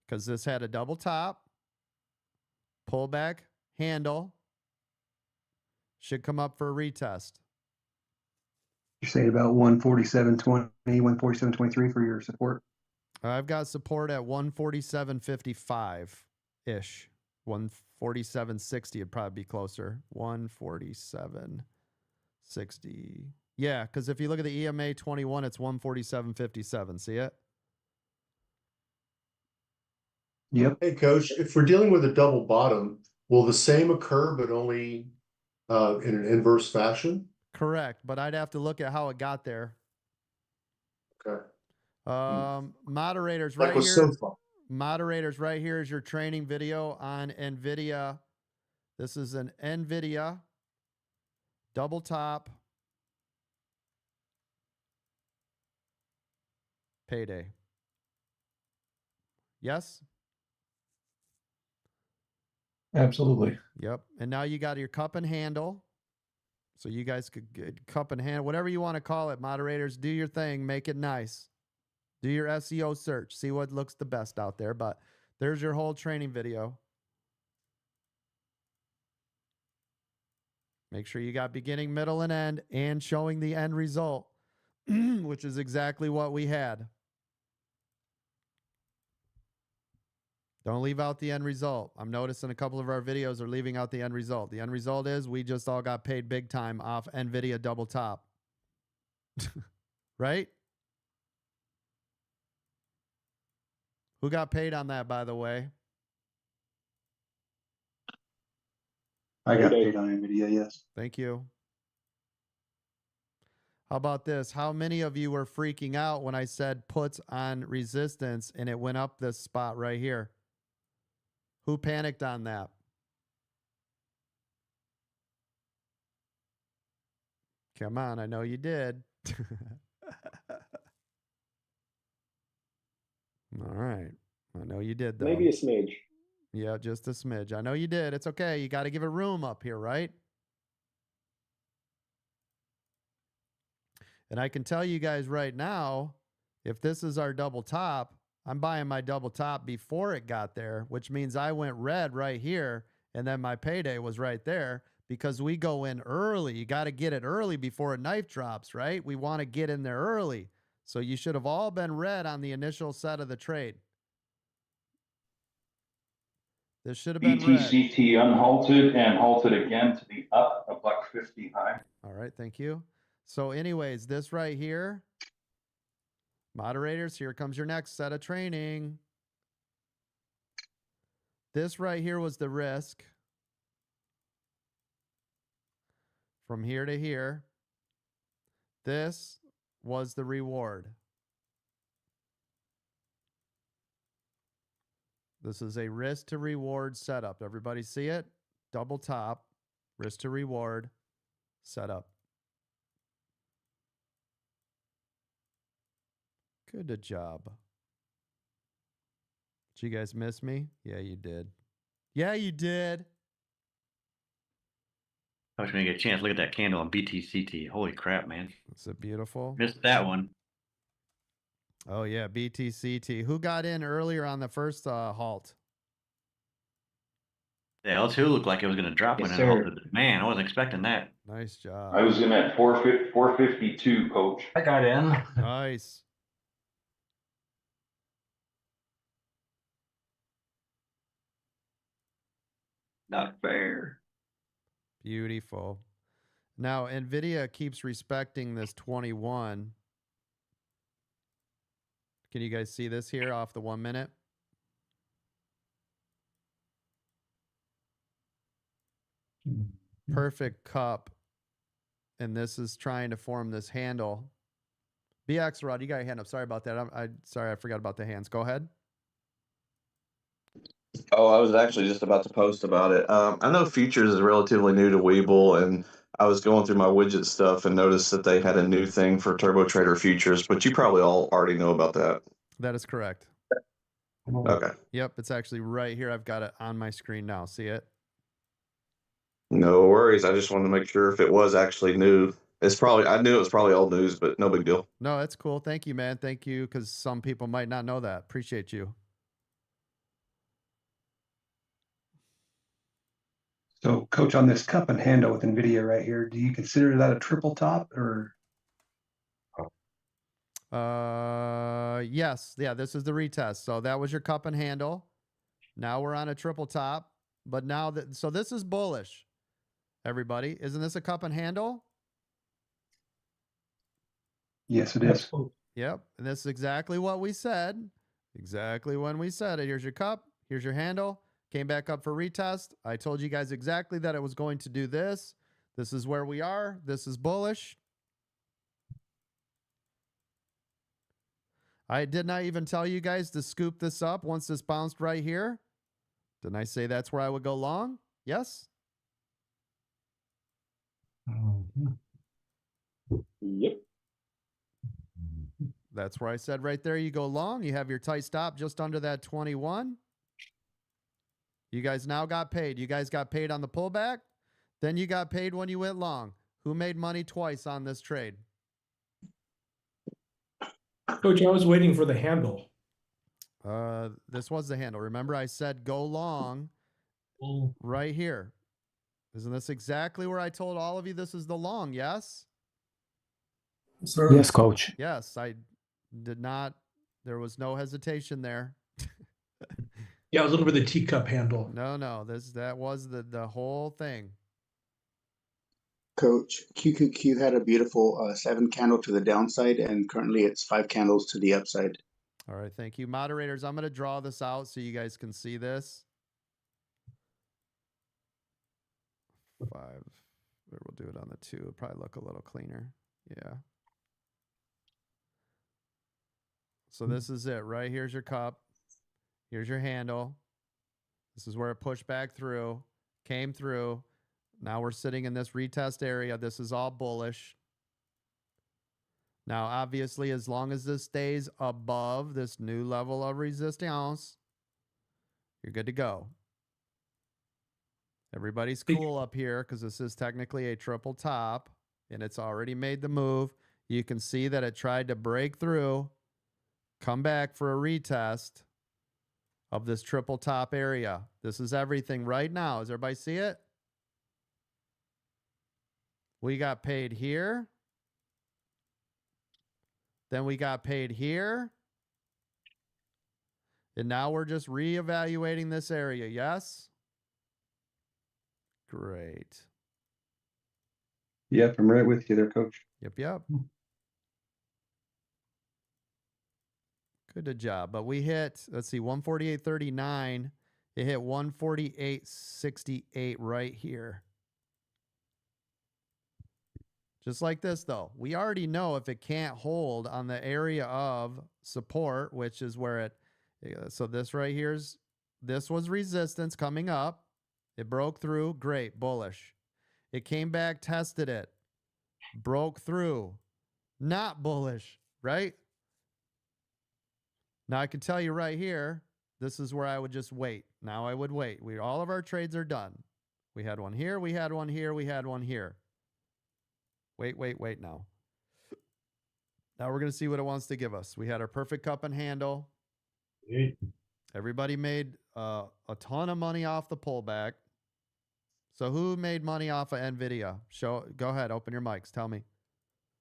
Because this had a double top, pullback, handle. Should come up for a retest. You're saying about 147.20, 147.23 for your support? I've got support at 147.55-ish. 147.60 would probably be closer. 147.60. Yeah, because if you look at the EMA 21, it's 147.57. See it? Yep. Hey, Coach, if we're dealing with a double bottom, will the same occur, but only in an inverse fashion? Correct, but I'd have to look at how it got there. Okay. Moderators Like right with here. SoFi. Moderators right here is your training video on NVIDIA. This is an NVIDIA double top payday. Yes? Absolutely. Yep. And now you got your cup and handle. So you guys could get cup and handle, whatever you want to call it. Moderators, do your thing. Make it nice. Do your SEO search. See what looks the best out there. But there's your whole training video. Make sure you got beginning, middle, and end, and showing the end result, which is exactly what we had. Don't leave out the end result. I'm noticing a couple of our videos are leaving out the end result. The end result is we just all got paid big time off NVIDIA double top. Right? Who got paid on that, by the way? I got paid on NVIDIA, yes. Thank you. How about this? How many of you were freaking out when I said puts on resistance and it went up this spot right here? Who panicked on that? Come on, I know you did. All right. I know you did, though. Maybe a smidge. Yeah, just a smidge. I know you did. It's okay. You got to give it room up here, right? And I can tell you guys right now, if this is our double top, I'm buying my double top before it got there, which means I went red right here, and then my payday was right there because we go in early. You got to get it early before a knife drops, right? We want to get in there early. So you should have all been red on the initial set of the trade. This should have been red. BTCT unhalted and halted again to the up a $1.50 high. All right, thank you. So anyways, this right here, moderators, here comes your next set of training. This right here was the risk from here to here. This was the reward. This is a risk to reward setup. Everybody see it? Double top, risk to reward setup. Good job. Did you guys miss me? Yeah, you did. Yeah, you did. I was going to get a chance to look at that candle on BTCT. Holy crap, man. It's a beautiful. Missed that one. Oh, yeah, BTCT. Who got in earlier on the first halt? The L2 looked like it was going to drop when it halted. Man, I wasn't expecting that. Nice job. I was in at 452, coach. I got in. Nice. Not fair. Beautiful. Now, NVIDIA keeps respecting this 21. Can you guys see this here off the 1 minute? Perfect cup. And this is trying to form this handle. BX Rod, you got your hand up. Sorry about that. Sorry, I forgot about the hands. Go ahead. Oh, I was actually just about to post about it. I know Futures is relatively new to Webull, and I was going through my widget stuff and noticed that they had a new thing for Turbo Trader Futures, but you probably all already know about that. That is correct. Okay. Yep, it's actually right here. I've got it on my screen now. See it? No worries. I just wanted to make sure if it was actually new. I knew it was probably old news, but no big deal. No, that's cool. Thank you, man. Thank you, because some people might not know that. Appreciate you. So, Coach, on this cup and handle with NVIDIA right here, do you consider that a triple top or? Yes. Yeah, this is the retest. So that was your cup and handle. Now we're on a triple top. But now that, so this is bullish, everybody. Isn't this a cup and handle? Yes, it is. Yep. And this is exactly what we said. Exactly when we said it. Here's your cup. Here's your handle. Came back up for retest. I told you guys exactly that it was going to do this. This is where we are. This is bullish. I did not even tell you guys to scoop this up once this bounced right here. Didn't I say that's where I would go long? Yes? Yep. That's where I said right there you go long. You have your tight stop just under that 21. You guys now got paid. You guys got paid on the pullback. Then you got paid when you went long. Who made money twice on this trade? Coach, I was waiting for the handle. This was the handle. Remember I said go long right here. Isn't this exactly where I told all of you this is the long? Yes? Sir. Yes, Coach. Yes, I did not. There was no hesitation there. Yeah, I was looking for the teacup handle. No, that was the whole thing. Coach, QQQ had a beautiful 7 candle to the downside, and currently it's 5 candles to the upside. All right, thank you. Moderators, I'm going to draw this out so you guys can see this. 5. Or we'll do it on the 2. It'll probably look a little cleaner. Yeah. So this is it, right? Here's your cup. Here's your handle. This is where it pushed back through, came through. Now we're sitting in this retest area. This is all bullish. Now, obviously, as long as this stays above this new level of resistance, you're good to go. Everybody's cool up here because this is technically a triple top, and it's already made the move. You can see that it tried to break through, come back for a retest of this triple top area. This is everything right now. Does everybody see it? We got paid here. Then we got paid here. And now we're just reevaluating this area. Yes? Great. Yep, I'm right with you there, Coach. Yep. Good job. But we hit, let's see, 148.39. It hit 148.68 right here. Just like this, though. We already know if it can't hold on the area of support, which is where it, so this right here's, this was resistance coming up. It broke through. Great. Bullish. It came back, tested it. Broke through. Not bullish, right? Now I can tell you right here, this is where I would just wait. Now I would wait. All of our trades are done. We had one here. We had one here. We had one here. Wait now. Now we're going to see what it wants to give us. We had our perfect cup and handle. Everybody made a ton of money off the pullback. So who made money off of NVIDIA? Go ahead, open your mics. Tell me.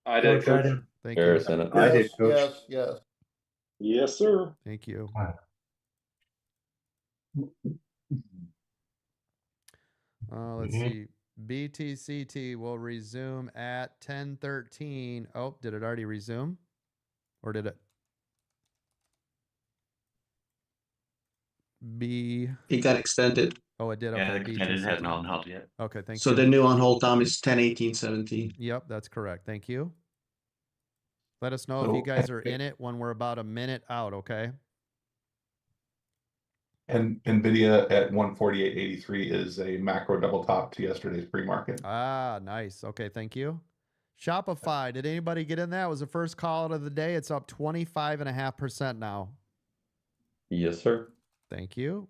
I did, Coach. Thank you. I did, Coach. Yes. Yes, sir. Thank you. Let's see. BTCT will resume at 10:13. Oh, did it already resume? Or did it? It got extended. Oh, it did. Yeah, Okay. it hasn't on hold yet. Okay, thank you. So the new on hold time is 10:18:17. Yep, that's correct. Thank you. Let us know if you guys are in it when we're about a minute out, okay? And NVIDIA at 148.83 is a macro double top to yesterday's pre-market. Ah, nice. Okay, thank you. Shopify, did anybody get in that? It was the first call out of the day. It's up 25.5% now. Yes, sir. Thank you.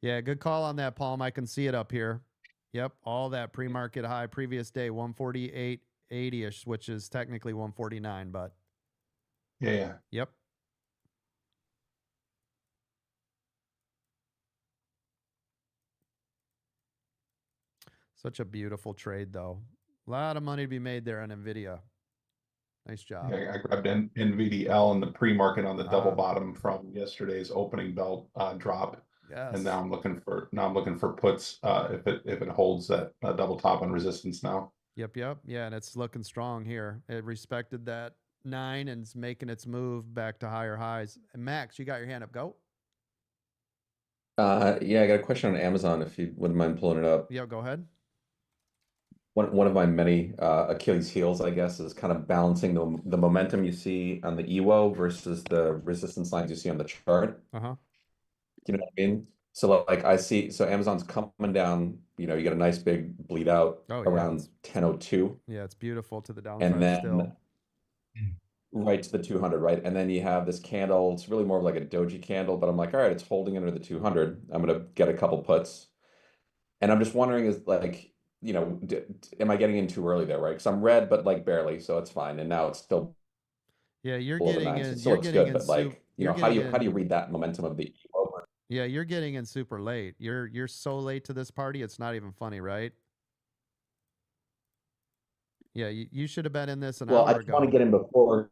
Yeah, good call on that, Palm. I can see it up here. Yep, all that pre-market high previous day, 148.80ish, which is technically 149, but Yeah. yep. Such a beautiful trade, though. A lot of money to be made there on NVIDIA. Nice job. Yeah, I grabbed NVDL in the pre-market on the double Ah. bottom from yesterday's opening belt drop. Yes. And now I'm looking for puts if it holds that double top on resistance now. Yep. Yeah, and it's looking strong here. It respected that 9 and it's making its move back to higher highs. And Max, you got your hand up. Go. Yeah, I got a question on Amazon if you wouldn't mind pulling it up. Yeah, go ahead. One of my many Achilles heels, I guess, is kind of balancing the momentum you see on the EWO versus the resistance lines you see on the chart. Uh-huh. You know what I mean? So like I see, so Amazon's coming down, you get a nice big bleed out around 10:02. Yeah, it's beautiful to the downside And then still. right to the 200, right? And then you have this candle. It's really more of like a doji candle, but I'm like, all right, it's holding under the 200. I'm going to get a couple puts. And I'm just wondering is like, am I getting in too early there, right? Because I'm red, but like barely, so it's fine. And now it's still Yeah, you're below the getting 9, so in. it still You're looks getting good, in. but like, You're how do getting you in. read that momentum of the EWO? Yeah, you're getting in super late. You're so late to this party. It's not even funny, right? Yeah, you should have been in this an Well, I hour just want to ago. get in before.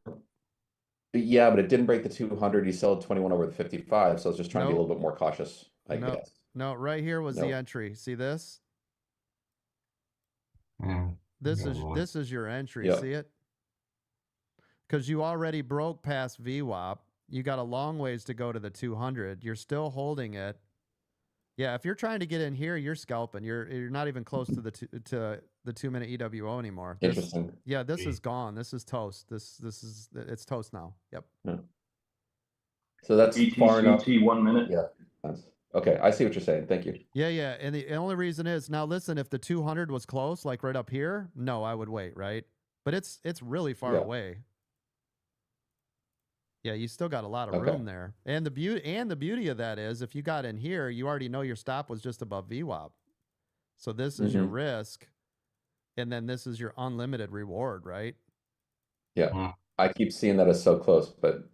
Yeah, but it didn't break the 200. You sold 21 over the 55, so I was just trying to be a little bit more cautious, I guess. No, right here was the entry. See this? This is your entry. Yep. See it? Because you already broke past VWAP. You got a long ways to go to the 200. You're still holding it. Yeah, if you're trying to get in here, you're scalping. You're not even close to the 2-minute EWO anymore. Interesting. Yeah, this is gone. This is toast. It's toast now. Yep. Yeah. So that's far enough. 1 minute. Yeah. Okay, I see what you're saying. Thank you. Yeah. And the only reason is now listen, if the 200 was close, like right up here, no, I would wait, right? But it's really far away. Yeah, you still got a lot of room there. And the beauty of that is if you got in here, you already know your stop was just above VWAP. So this is your risk. And then this is your unlimited reward, right? Yeah. I keep seeing that as so close, but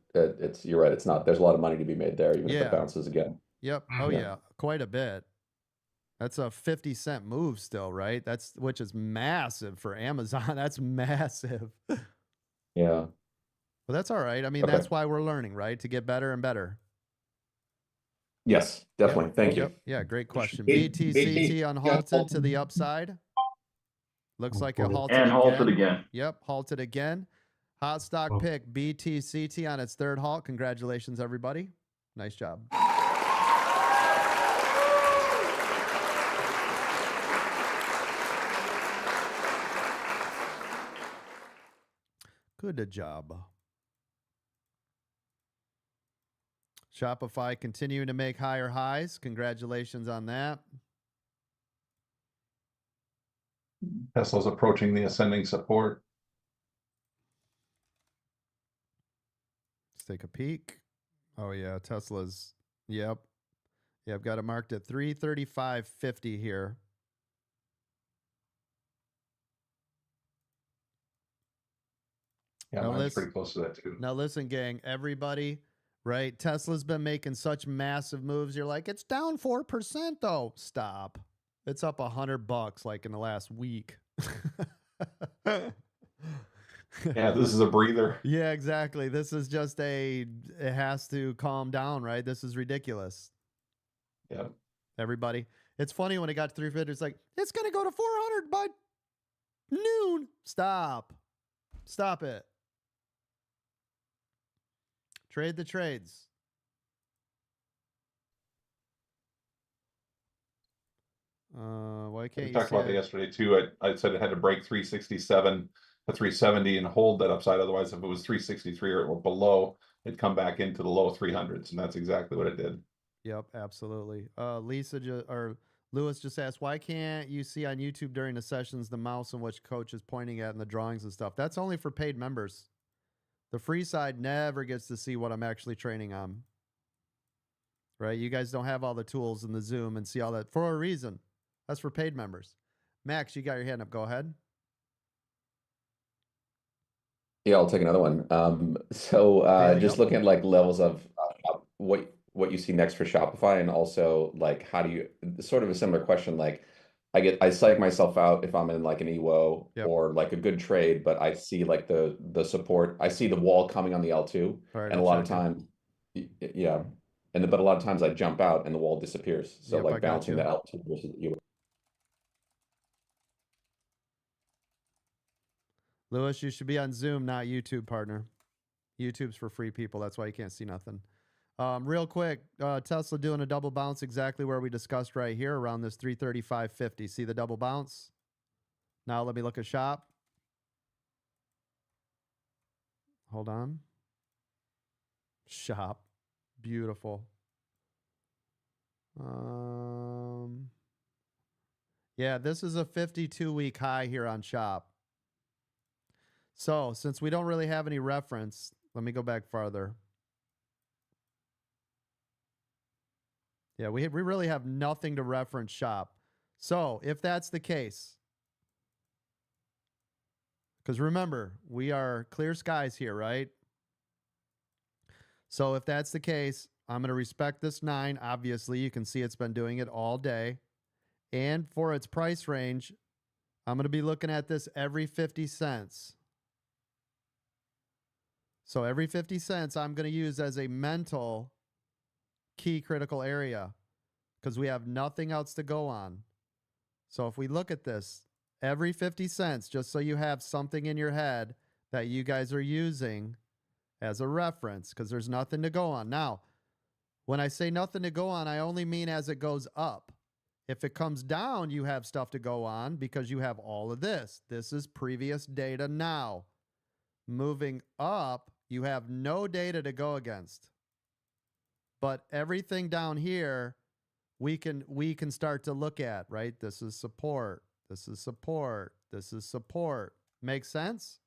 you're right. It's not. There's a lot of money to be made there, even if it bounces again. Yep. Oh yeah, quite a bit. That's a 50-cent move still, right? Which is massive for Amazon. That's massive. Yeah. Well, that's all right. I mean, that's why we're learning, right? To get better and better. Yes, definitely. Thank you. Yeah, great question. BTCT unhalted to the upside. Looks like it halted and again. halted again. Yep, halted again. Hot stock pick BTCT on its third halt. Congratulations, everybody. Nice job. Good job. Shopify continuing to make higher highs. Congratulations on that. Tesla's approaching the ascending support. Let's take a peek. Oh yeah, Tesla's. Yep. Yeah, I've got it marked at 335.50 here. Yeah, mine's pretty close to that too. Now listen, gang, everybody, right? Tesla's been making such massive moves. You're like, it's down 4% though. Stop. It's up $100 like in the last week. Yeah, this is a breather. Yeah, exactly. This is just it has to calm down, right? This is ridiculous. Yeah. Everybody. It's funny when it got to 350, it's like, it's going to go to 400 by noon. Stop. Stop it. Trade the trades. Why can't you talked about that yesterday too. I said it had to break 367 to 370 and hold that upside. Otherwise, if it was 363 or below, it'd come back into the low 300s, and that's exactly what it did. Yep, absolutely. Lewis just asked, why can't you see on YouTube during the sessions the mouse and which coach is pointing at and the drawings and stuff? That's only for paid members. The free side never gets to see what I'm actually training on. Right? You guys don't have all the tools in the Zoom and see all that for a reason. That's for paid members. Max, you got your hand up. Go ahead. Yeah, I'll take another one. Just looking at like levels of what you see next for Shopify, and also like how do you sort of a similar question, like I psych myself out if I'm in like an EWO or like a good trade, but I see like the support, I see the wall coming on the L2, and a lot of times, yeah, but a lot of times I jump out and the wall disappears. So Yep, I like got balancing you. the L2 versus the EWO. Lewis, you should be on Zoom, not YouTube, partner. YouTube's for free people. That's why you can't see nothing. Real quick, Tesla doing a double bounce exactly where we discussed right here around this 335.50. See the double bounce? Now let me look at shop. Hold on. Shop. Beautiful. Yeah, this is a 52-week high here on shop. So since we don't really have any reference, let me go back farther. Yeah, we really have nothing to reference shop. So if that's the case, because remember, we are clear skies here, right? So if that's the case, I'm going to respect this 9. Obviously, you can see it's been doing it all day. And for its price range, I'm going to be looking at this every 50 cents. So every 50 cents, I'm going to use as a mental key critical area because we have nothing else to go on. So if we look at this, every 50 cents, just so you have something in your head that you guys are using as a reference, because there's nothing to go on. Now, when I say nothing to go on, I only mean as it goes up. If it comes down, you have stuff to go on because you have all of this. This is previous data now. Moving up, you have no data to go against. But everything down here, we can start to look at, right? This is support. This is support. This is support. Make sense?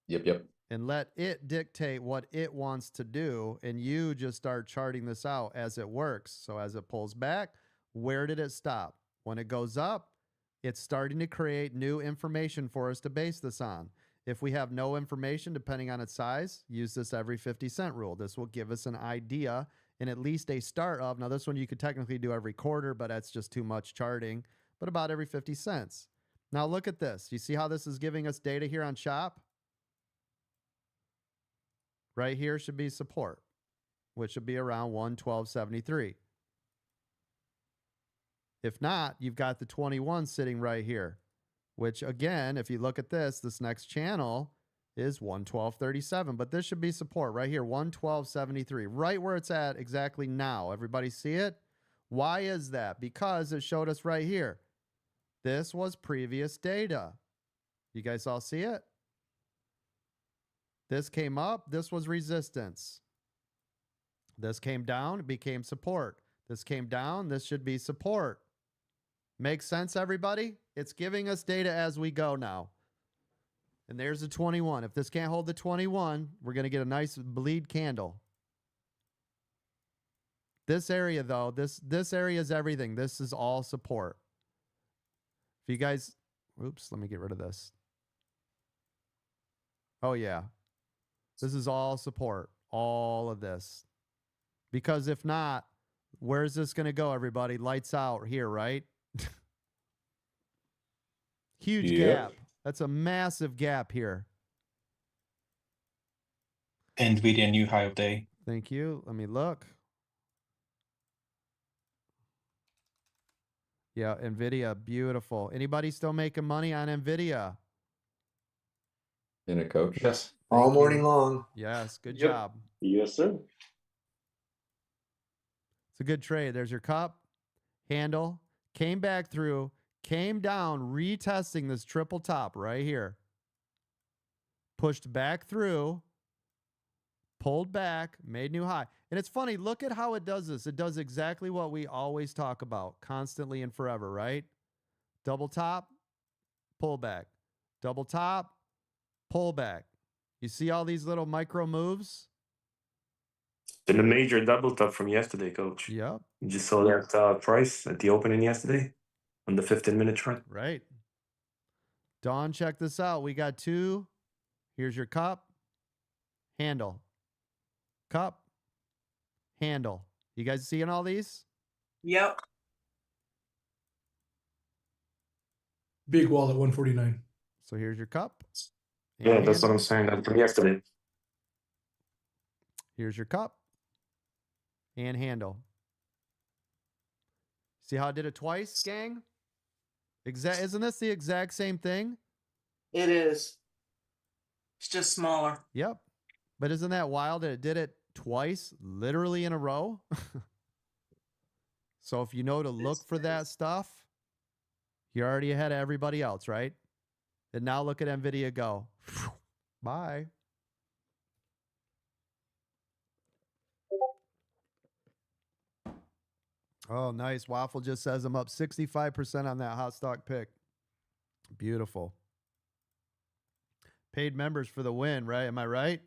Yep. And let it dictate what it wants to do, and you just start charting this out as it works. So as it pulls back, where did it stop? When it goes up, it's starting to create new information for us to base this on. If we have no information, depending on its size, use this every 50 cent rule. This will give us an idea and at least a start of, now this one you could technically do every quarter, but that's just too much charting, but about every 50 cents. Now look at this. You see how this is giving us data here on shop? Right here should be support, which should be around 112.73. If not, you've got the 21 sitting right here, which again, if you look at this next channel is 112.37, but this should be support right here, 112.73, right where it's at exactly now. Everybody see it? Why is that? Because it showed us right here. This was previous data. You guys all see it? This came up, this was resistance. This came down, it became support. This came down, this should be support. Makes sense, everybody? It's giving us data as we go now. And there's the 21. If this can't hold the 21, we're going to get a nice bleed candle. This area, though, this area is everything. This is all support. If you guys, oops, let me get rid of this. Oh, yeah. This is all support, all of this. Because if not, where's this going to go, everybody? Lights out here, right? Huge gap. That's a massive gap here. NVIDIA new high of day. Thank you. Let me look. Yeah, NVIDIA, beautiful. Anybody still making money on NVIDIA? In a coach? Yes. Thank All you. morning long. Yes, good Yep. job. Yes, sir. It's a good trade. There's your cup, handle, came back through, came down, retesting this triple top right here. Pushed back through, pulled back, made new high. And it's funny, look at how it does this. It does exactly what we always talk about, constantly and forever, right? Double top, pull back. Double top, pull back. You see all these little micro moves? And the major double top from yesterday, coach. Yep. You just saw that price at the opening yesterday on the 15-minute chart. Right. Dawn, check this out. We got two. Here's your cup, handle, cup, handle. You guys seeing all these? Yep. Big wall at 149. So here's your cup. Yeah, and that's what handle. I'm saying. That from yesterday. Here's your cup and handle. See how I did it twice, gang? Isn't this the exact same thing? It is. It's just smaller. Yep. But isn't that wild that it did it twice, literally in a row? So if you know to look for that stuff, you're already ahead of everybody else, right? And now look at NVIDIA go. Bye. Oh, nice. Waffle just says I'm up 65% on that hot stock pick. Beautiful. Paid members for the win, right? Am I right?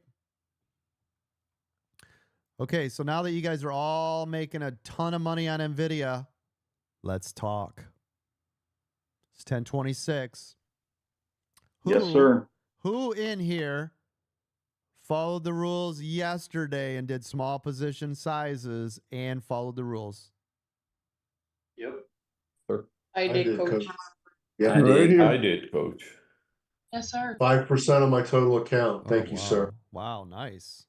Okay, so now that you guys are all making a ton of money on NVIDIA, let's talk. It's 10:26. Yes, sir. Who in here followed the rules yesterday and did small position sizes and followed the rules? Yep. I did, coach. Yeah, right here. I did, coach. Yes, sir. 5% of my total account. Thank you, wow. sir. Wow, nice.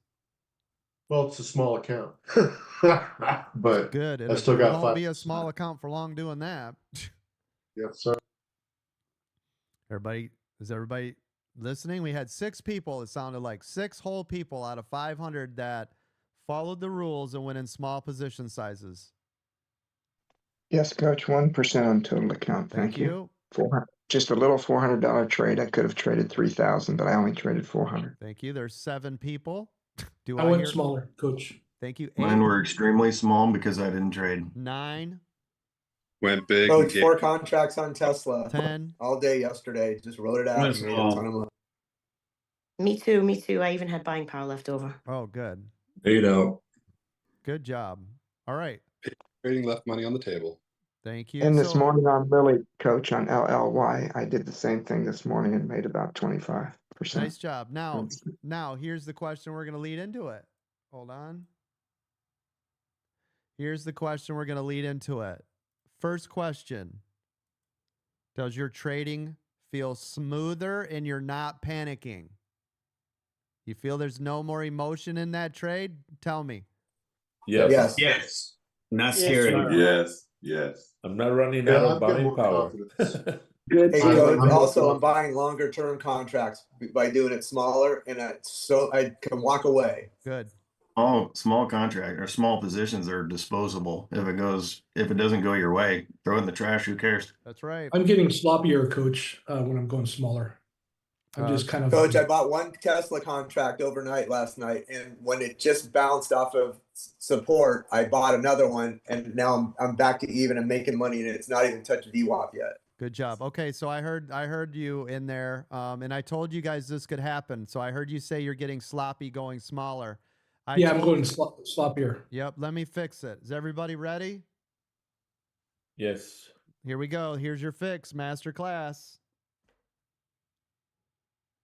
Well, it's a small account, but Good. I still got won't 5%. be a small account for long doing that. Yes, sir. Is everybody listening? We had 6 people. It sounded like 6 whole people out of 500 that followed the rules and went in small position sizes. Yes, coach. 1% on total account. Thank you. Just a little $400 trade. I could have traded 3,000, but I only traded 400. Thank you. There's 7 people. I went smaller, coach. Thank you. Mine 8, were extremely small because I didn't trade. 9, Went big. Coach, 4 contracts on Tesla 10. all day yesterday. Just wrote it out and made a ton of money. Me too. Me too. I even had buying power left over. Oh, good. Paid out. Good job. All right. Trading left money on the table. Thank you. And this morning on Lily, coach, on LLY, I did the same thing this morning and made about 25%. Nice job. Now here's the question we're going to lead into it. Hold on. Here's the question we're going to lead into it. First question. Does your trading feel smoother and you're not panicking? You feel there's no more emotion in that trade? Tell me. Yes. Yes. Not Yes, scary. sir. Yes. Yes. I'm not running Yeah, out of I've got buying more power. confidence. Good. Hey, I'm- Coach, I'm- also, I'm buying longer term contracts by doing it smaller, and I can walk away. Good. Oh, small contract or small positions are disposable. If it doesn't go your way, throw it in the trash. Who cares? That's right. I'm getting sloppier, coach, when I'm going smaller. I'm just kind of. Coach, I bought 1 Tesla contract overnight last night, and when it just bounced off of support, I bought another one, and now I'm back to even and making money, and it's not even touched VWAP yet. Good job. Okay, so I heard you in there, and I told you guys this could happen. So I heard you say you're getting sloppy going smaller. I'm going sloppier. Yep, let me fix it. Is everybody ready? Yes. Here we go. Here's your fix, master class.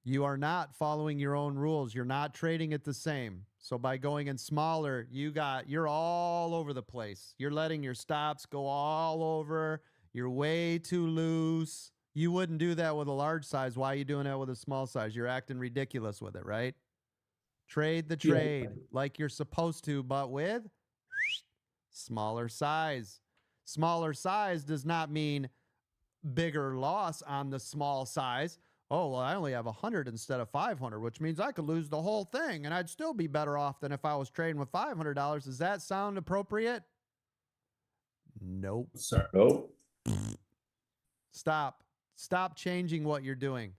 You are not following your own rules. You're not trading it the same. So by going in smaller, you're all over the place. You're letting your stops go all over. You're way too loose. You wouldn't do that with a large size. Why are you doing that with a small size? You're acting ridiculous with it, right? Trade the trade like you're supposed to, but with smaller size. Smaller size does not mean bigger loss on the small size. Oh, well, I only have 100 instead of 500, which means I could lose the whole thing and I'd still be better off than if I was trading with $500. Does that sound appropriate? Nope. Sir. Nope. Stop changing what you're doing.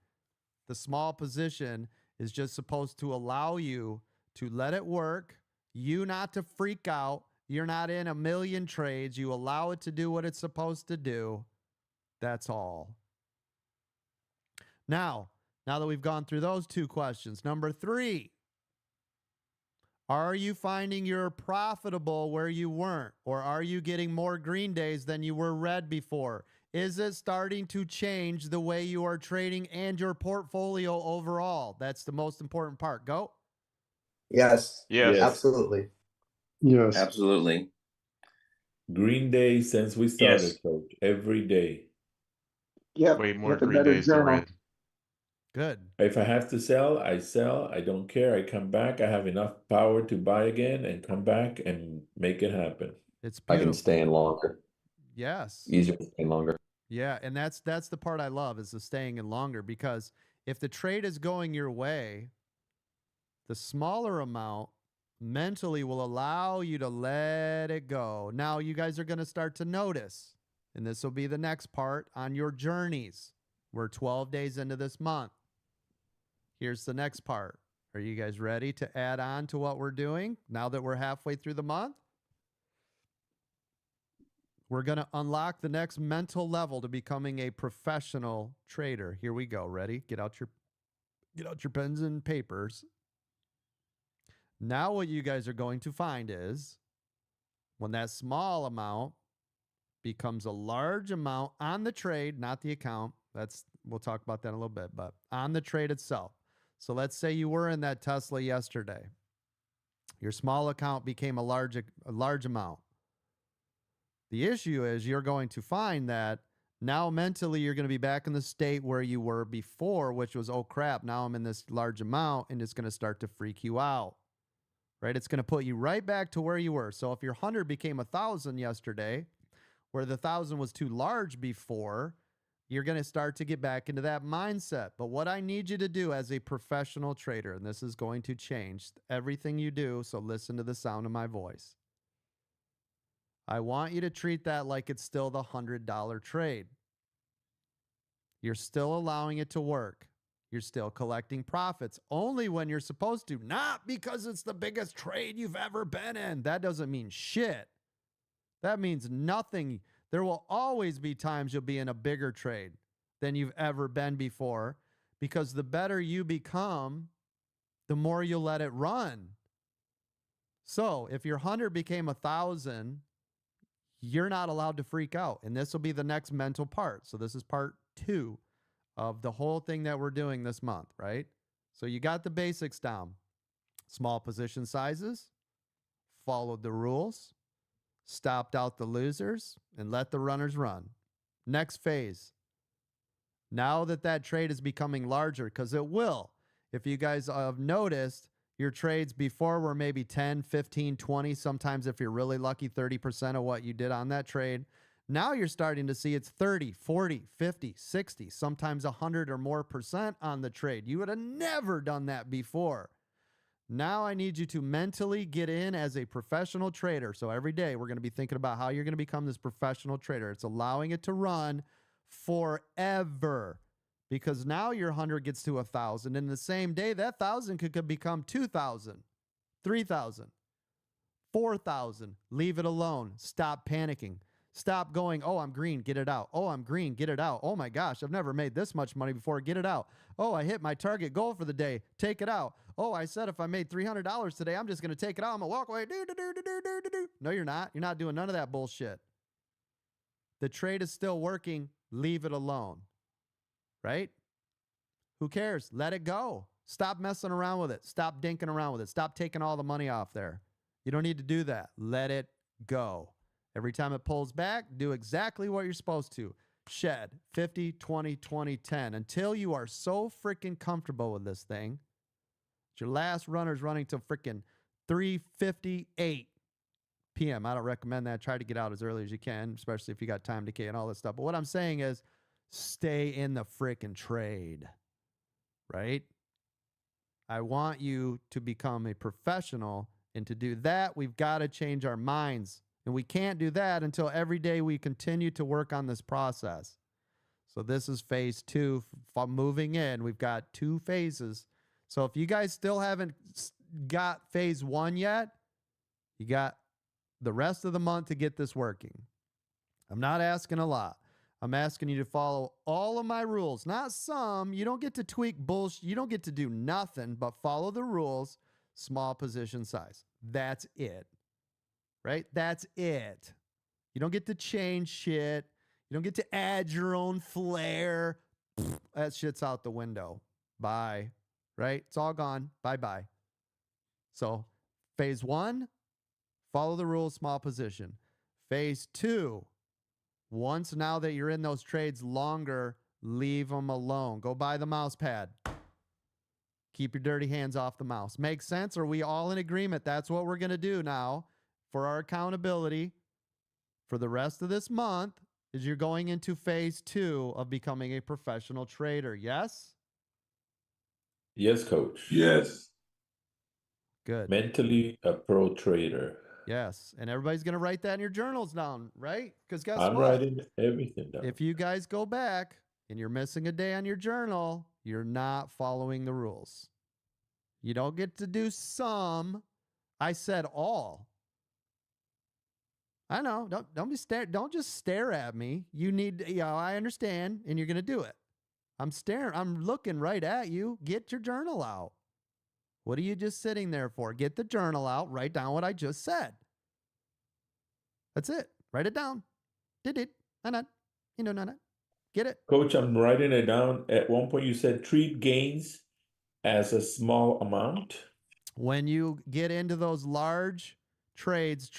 The small position is just supposed to allow you to let it work, you not to freak out. You're not in a million trades. You allow it to do what it's supposed to do. That's all. Now that we've gone through those two questions, number 3, are you finding you're profitable where you weren't? Or are you getting more green days than you were red before? Is it starting to change the way you are trading and your portfolio overall? That's the most important part. Go. Yes. Yes. Absolutely. Yes. Absolutely. Green day since we started, coach. Every day. Yep. Way more With a green better days than journal. red. Good. If I have to sell, I sell. I don't care. I come back. I have enough power to buy again and come back and make it happen. It's I beautiful. can stay in longer. Yes. Easier to stay in longer. Yeah, and that's the part I love is the staying in longer, because if the trade is going your way, the smaller amount mentally will allow you to let it go. Now you guys are going to start to notice, and this will be the next part on your journeys. We're 12 days into this month. Here's the next part. Are you guys ready to add on to what we're doing now that we're halfway through the month? We're going to unlock the next mental level to becoming a professional trader. Here we go. Ready? Get out your pens and papers. Now what you guys are going to find is when that small amount becomes a large amount on the trade, not the account. We'll talk about that in a little bit, but on the trade itself. So let's say you were in that Tesla yesterday. Your small account became a large amount. The issue is you're going to find that now mentally you're going to be back in the state where you were before, which was, oh crap, now I'm in this large amount, and it's going to start to freak you out, right? It's going to put you right back to where you were. So if your 100 became 1,000 yesterday, where the 1,000 was too large before, you're going to start to get back into that mindset. But what I need you to do as a professional trader, and this is going to change everything you do, so listen to the sound of my voice. I want you to treat that like it's still the $100 trade. You're still allowing it to work. You're still collecting profits only when you're supposed to, not because it's the biggest trade you've ever been in. That doesn't mean shit. That means nothing. There will always be times you'll be in a bigger trade than you've ever been before, because the better you become, the more you'll let it run. So if your 100 became 1,000, you're not allowed to freak out. And this will be the next mental part. So this is part 2 of the whole thing that we're doing this month, right? So you got the basics down. Small position sizes, followed the rules, stopped out the losers, and let the runners run. Next phase. Now that trade is becoming larger, because it will. If you guys have noticed, your trades before were maybe 10, 15, 20, sometimes if you're really lucky, 30% of what you did on that trade. Now you're starting to see it's 30, 40, 50, 60, sometimes 100 or more % on the trade. You would have never done that before. Now I need you to mentally get in as a professional trader. So every day we're going to be thinking about how you're going to become this professional trader. It's allowing it to run forever, because now your 100 gets to 1,000. In the same day, that 1,000 could become 2,000, 3,000, 4,000. Leave it alone. Stop panicking. Stop going, oh, I'm green, get it out. Oh, I'm green, get it out. Oh my gosh, I've never made this much money before, get it out. Oh, I hit my target goal for the day, take it out. Oh, I said if I made $300 today, I'm just going to take it out. I'm going to walk away. No, you're not. You're not doing none of that bullshit. The trade is still working. Leave it alone. Right? Who cares? Let it go. Stop messing around with it. Stop dinking around with it. Stop taking all the money off there. You don't need to do that. Let it go. Every time it pulls back, do exactly what you're supposed to. Shed 50, 20, 20, 10 until you are so freaking comfortable with this thing. Your last runner's running till freaking 3:58 p.m. I don't recommend that. Try to get out as early as you can, especially if you got time decay and all this stuff. But what I'm saying is stay in the freaking trade, right? I want you to become a professional, and to do that, we've got to change our minds. And we can't do that until every day we continue to work on this process. So this is phase 2. Moving in, we've got 2 phases. So if you guys still haven't got phase 1 yet, you got the rest of the month to get this working. I'm not asking a lot. I'm asking you to follow all of my rules, not some. You don't get to tweak bullshit. You don't get to do nothing but follow the rules, small position size. That's it. Right? That's it. You don't get to change shit. You don't get to add your own flair. That shit's out the window. Bye. Right? It's all gone. Bye-bye. So, phase 1, follow the rules, small position. Phase 2, once now that you're in those trades longer, leave them alone. Go buy the mouse pad. Keep your dirty hands off the mouse. Makes sense? Are we all in agreement? That's what we're going to do now for our accountability for the rest of this month is you're going into phase 2 of becoming a professional trader. Yes? Yes, coach. Yes. Good. Mentally a pro trader. Yes. And everybody's going to write that in your journals down, right? Because guess I'm what? writing everything down. If you guys go back and you're missing a day on your journal, you're not following the rules. You don't get to do some. I said all. I know. Don't just stare at me. You need, I understand, and you're going to do it. I'm looking right at you. Get your journal out. What are you just sitting there for? Get the journal out. Write down what I just said. That's it. Write it down. Did it. Not. Get it. Coach, I'm writing it down. At one point you said treat gains as a small amount. When you get into those large trades,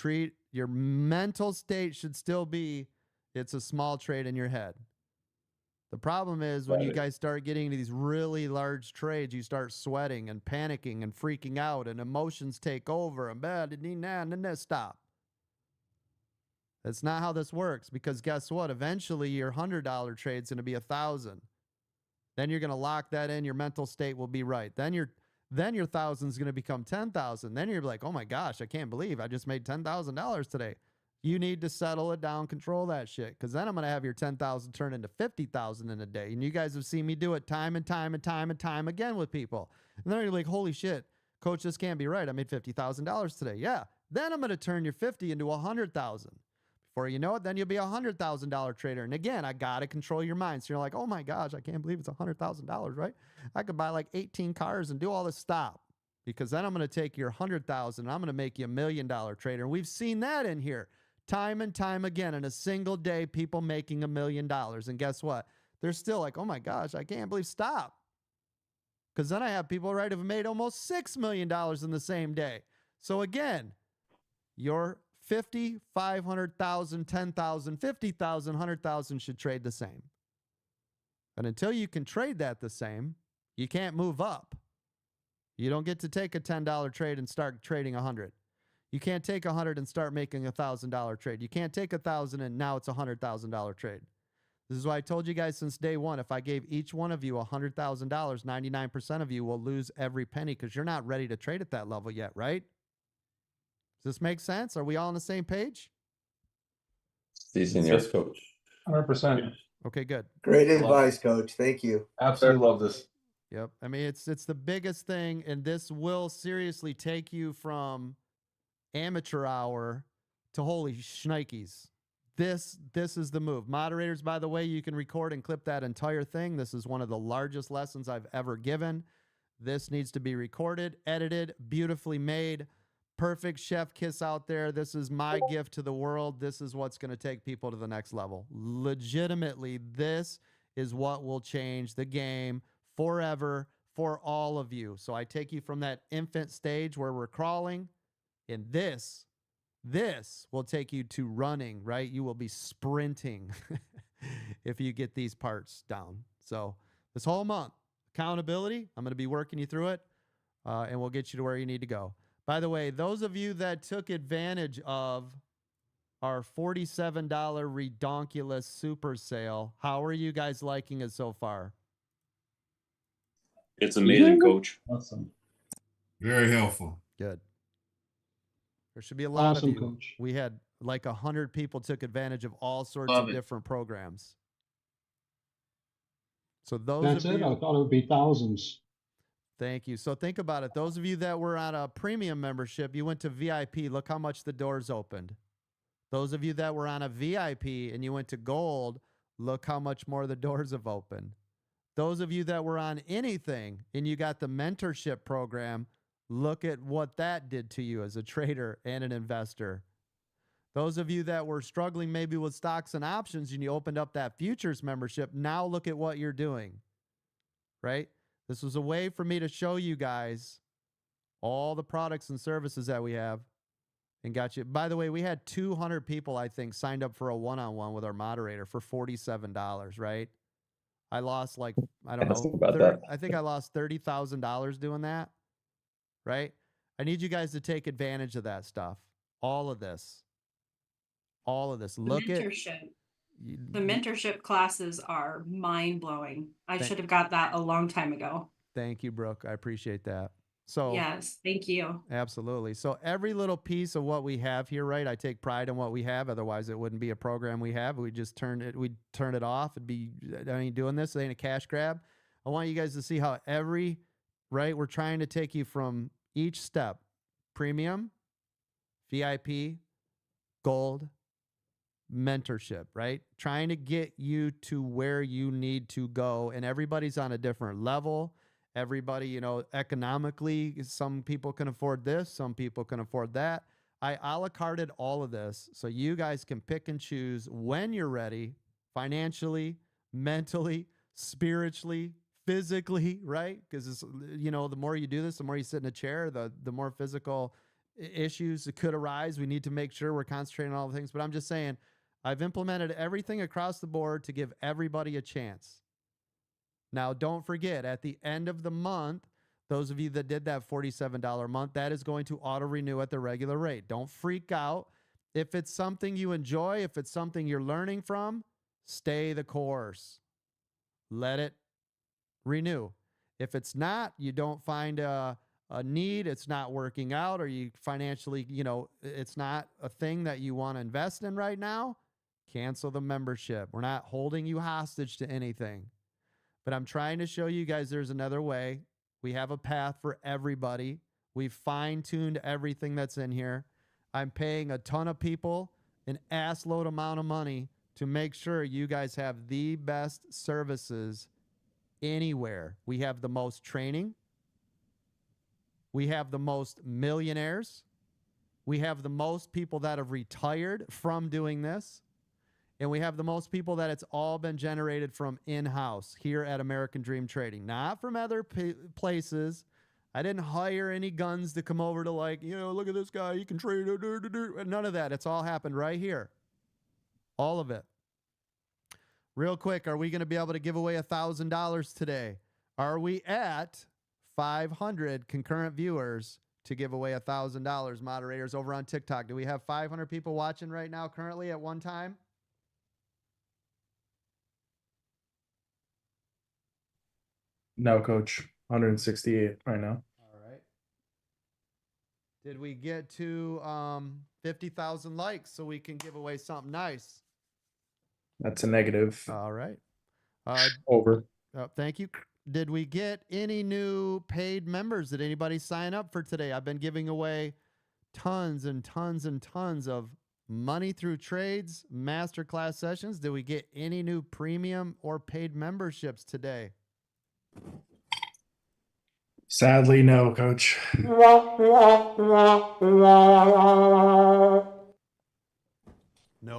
your mental state should still be it's a small trade in your head. The problem is when you guys start getting into these really large trades, you start sweating and panicking and freaking out and emotions take over and stop. That's not how this works because guess what? Eventually your $100 trade's going to be $1,000. Then you're going to lock that in. Your mental state will be right. Then your $1,000 is going to become $10,000. Then you're like, oh my gosh, I can't believe I just made $10,000 today. You need to settle it down, control that shit. Because then I'm going to have your 10,000 turn into 50,000 in a day. And you guys have seen me do it time and time and time and time again with people. And then you're like, holy shit, coach, this can't be right. I made $50,000 today. Yeah. Then I'm going to turn your 50 into 100,000. Before you know it, then you'll be a $100,000 trader. And again, I got to control your mind. So you're like, oh my gosh, I can't believe it's $100,000, right? I could buy like 18 cars and do all this. Stop. Because then I'm going to take your 100,000 and I'm going to make you $1 million trader. And we've seen that in here time and time again in a single day, people making $1 million. And guess what? They're still like, oh my gosh, I can't believe. Stop. Because then I have people, right, who've made almost $6 million in the same day. So again, your 50, 500,000, 10,000, 50,000, 100,000 should trade the same. And until you can trade that the same, you can't move up. You don't get to take a $10 trade and start trading 100. You can't take 100 and start making a $1,000 trade. You can't take 1,000 and now it's a $100,000 trade. This is why I told you guys since day one, if I gave each one of you $100,000, 99% of you will lose every penny because you're not ready to trade at that level yet, right? Does this make sense? Are we all on the same page? Yes, coach. 100%. Okay, good. Great advice, coach. Thank you. Absolutely love this. Yep. I mean, it's the biggest thing, and this will seriously take you from amateur hour to holy shnikes. This is the move. Moderators, by the way, you can record and clip that entire thing. This is one of the largest lessons I've ever given. This needs to be recorded, edited, beautifully made. Perfect chef kiss out there. This is my gift to the world. This is what's going to take people to the next level. Legitimately, this is what will change the game forever for all of you. So I take you from that infant stage where we're crawling, and this will take you to running, right? You will be sprinting if you get these parts down. So this whole month, accountability, I'm going to be working you through it, and we'll get you to where you need to go. By the way, those of you that took advantage of our $47 redonkulous super sale, how are you guys liking it so far? It's amazing, coach. Awesome. Very helpful. Good. There should be a lot Awesome, of you. coach. We had like 100 people took advantage of all sorts Love of it. different programs. So those That's of it? you, I thought it would be thousands. Thank you. So think about it. Those of you that were on a premium membership, you went to VIP. Look how much the doors opened. Those of you that were on a VIP and you went to gold, look how much more the doors have opened. Those of you that were on anything and you got the mentorship program, look at what that did to you as a trader and an investor. Those of you that were struggling maybe with stocks and options and you opened up that futures membership, now look at what you're doing, right? This was a way for me to show you guys all the products and services that we have and got you. By the way, we had 200 people, I think, signed up for a one-on-one with our moderator for $47, right? I lost like, I don't know, I think I lost $30,000 doing that, right? I need you guys to take advantage of that stuff. All of this. Look at the mentorship classes are mind-blowing. I should have got that a long time ago. Thank you, Brooke. I appreciate that. So yes, thank you. Absolutely. So every little piece of what we have here, right? I take pride in what we have. Otherwise, it wouldn't be a program we have. We'd turn it off. It'd be, I ain't doing this. It ain't a cash grab. I want you guys to see how we're trying to take you from each step: premium, VIP, gold, mentorship, right? Trying to get you to where you need to go. And everybody's on a different level. Everybody, economically, some people can afford this, some people can afford that. I a la carted all of this so you guys can pick and choose when you're ready, financially, mentally, spiritually, physically, right? Because, the more you do this, the more you sit in a chair, the more physical issues that could arise. We need to make sure we're concentrating on all the things. But I'm just saying, I've implemented everything across the board to give everybody a chance. Now, don't forget, at the end of the month, those of you that did that $47 a month, that is going to auto-renew at the regular rate. Don't freak out. If it's something you enjoy, if it's something you're learning from, stay the course. Let it renew. If it's not, you don't find a need, it's not working out, or you financially, it's not a thing that you want to invest in right now, cancel the membership. We're not holding you hostage to anything. But I'm trying to show you guys there's another way. We have a path for everybody. We've fine-tuned everything that's in here. I'm paying a ton of people an ass-load amount of money to make sure you guys have the best services anywhere. We have the most training. We have the most millionaires. We have the most people that have retired from doing this. And we have the most people that it's all been generated from in-house here at American Dream Trading, not from other places. I didn't hire any guns to come over to look at this guy, he can trade. None of that. It's all happened right here. All of it. Real quick, are we going to be able to give away $1,000 today? Are we at 500 concurrent viewers to give away $1,000, moderators over on TikTok? Do we have 500 people watching right now currently at one time? No, Coach. 168 right now. All right. Did we get to 50,000 likes so we can give away something nice? That's a negative. All right. Over. Thank you. Did we get any new paid members? Did anybody sign up for today? I've been giving away tons and tons and tons of money through trades, masterclass sessions. Did we get any new premium or paid memberships today? Sadly, no, Coach. No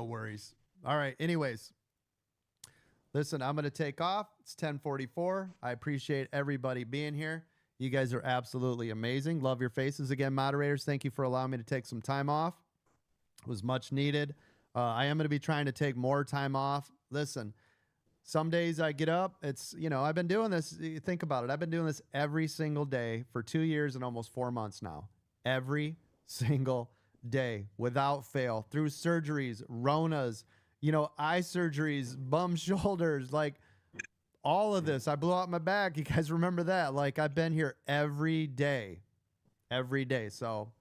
worries. All right. Anyways, listen, I'm going to take off. It's 10:44. I appreciate everybody being here. You guys are absolutely amazing. Love your faces again, moderators. Thank you for allowing me to take some time off. It was much needed. I am going to be trying to take more time off. Listen, some days I get up, I've been doing this. Think about it. I've been doing this every single day for 2 years and almost 4 months now. Every single day without fail, through surgeries, Ronas, eye surgeries, bum shoulders, all of this. I blew out my back. You guys remember that? I've been here every day. So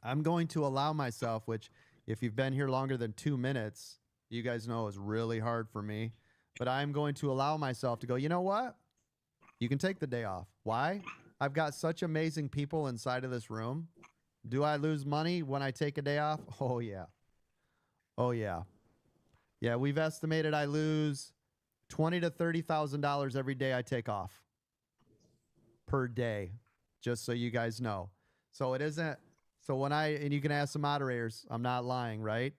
I'm going to allow myself, which if you've been here longer than 2 minutes, you guys know is really hard for me. But I'm going to allow myself to go, you know what? You can take the day off. Why? I've got such amazing people inside of this room. Do I lose money when I take a day off? Oh yeah. Oh yeah. Yeah, we've estimated I lose $20,000 to $30,000 every day I take off per day, just so you guys know. So it isn't. So when and you can ask the moderators, I'm not lying, right?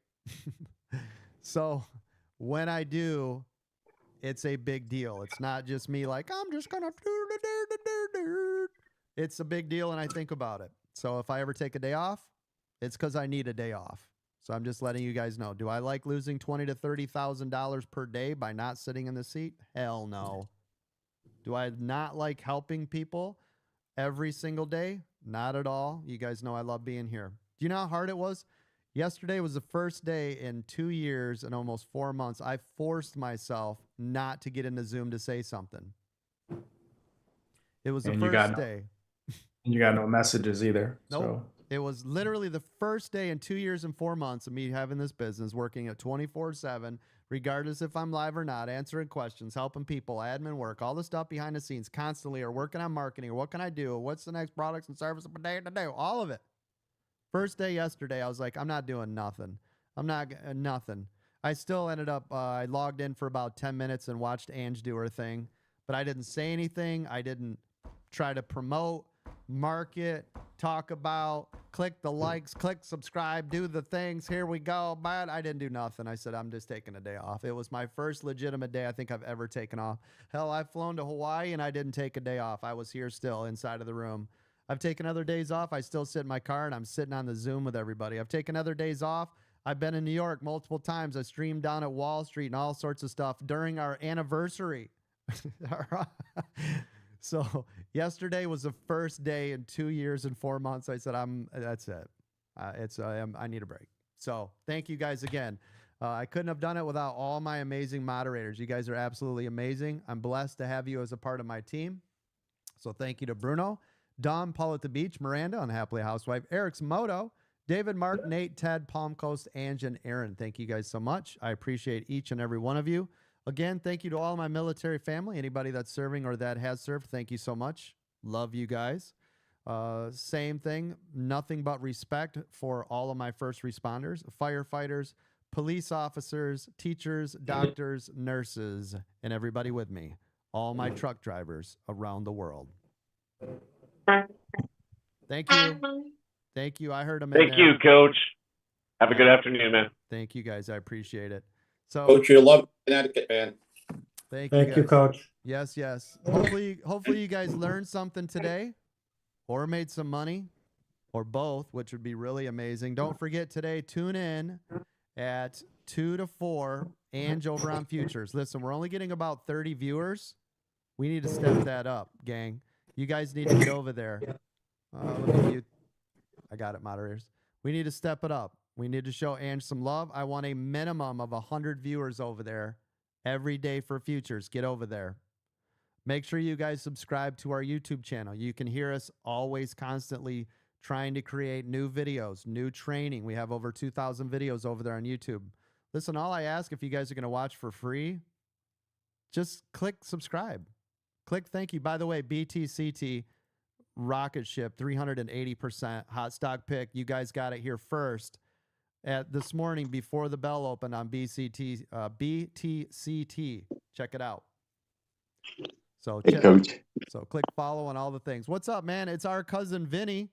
So when I do, it's a big deal. It's not just me like, I'm just going to do. It's a big deal, and I think about it. So if I ever take a day off, it's because I need a day off. So I'm just letting you guys know. Do I like losing $20,000 to $30,000 per day by not sitting in the seat? Hell no. Do I not like helping people every single day? Not at all. You guys know I love being here. Do you know how hard it was? Yesterday was the first day in 2 years and almost 4 months I forced myself not to get into Zoom to say something. It was the first day. And you got no messages either. Nope. So It was literally the first day in 2 years and 4 months of me having this business, working at 24/7, regardless if I'm live or not, answering questions, helping people, admin work, all the stuff behind the scenes constantly, or working on marketing, or what can I do? What's the next products and services per day to do? All of it. First day yesterday, I was like, I'm not doing nothing. I'm not nothing. I still ended up, I logged in for about 10 minutes and watched Ange do her thing, but I didn't say anything. I didn't try to promote, market, talk about, click the likes, click subscribe, do the things. Here we go. But I didn't do nothing. I said, I'm just taking a day off. It was my first legitimate day I think I've ever taken off. Hell, I've flown to Hawaii and I didn't take a day off. I was here still inside of the room. I've taken other days off. I still sit in my car and I'm sitting on the Zoom with everybody. I've taken other days off. I've been in New York multiple times. I streamed down at Wall Street and all sorts of stuff during our anniversary. So yesterday was the first day in 2 years and 4 months. I said, that's it. I need a break. So thank you guys again. I couldn't have done it without all my amazing moderators. You guys are absolutely amazing. I'm blessed to have you as a part of my team. So thank you to Bruno, Dom, Paul at the Beach, Miranda, Unhappily Housewife, Eric's Moto, David, Mark, Nate, Ted, Palm Coast, Ange, and Aaron. Thank you guys so much. I appreciate each and every one of you. Again, thank you to all my military family, anybody that's serving or that has served. Thank you so much. Love you guys. Same thing, nothing but respect for all of my first responders, firefighters, police officers, teachers, doctors, nurses, and everybody with me. All my truck drivers around the world. Thank you. Thank you. I heard them. Thank you, Coach. Have a good afternoon, man. Thank you, guys. I appreciate it. So, Coach, you love Connecticut, man. Thank you, guys. Coach. Yes, yes. Hopefully you guys learned something today or made some money or both, which would be really amazing. Don't forget today, tune in at 2 to 4, Ange over on Futures. Listen, we're only getting about 30 viewers. We need to step that up, gang. You guys need to get over there. Let me mute. I got it, moderators. We need to step it up. We need to show Ange some love. I want a minimum of 100 viewers over there every day for Futures. Get over there. Make sure you guys subscribe to our YouTube channel. You can hear us always constantly trying to create new videos, new training. We have over 2,000 videos over there on YouTube. Listen, all I ask, if you guys are going to watch for free, just click subscribe. Click thank you. By the way, BTCT rocket ship 380% hot stock pick. You guys got it here first at this morning before the bell opened on BTCT. Check it out. So, Hey, Coach. So click follow on all the things. What's up, man? It's our cousin Vinny.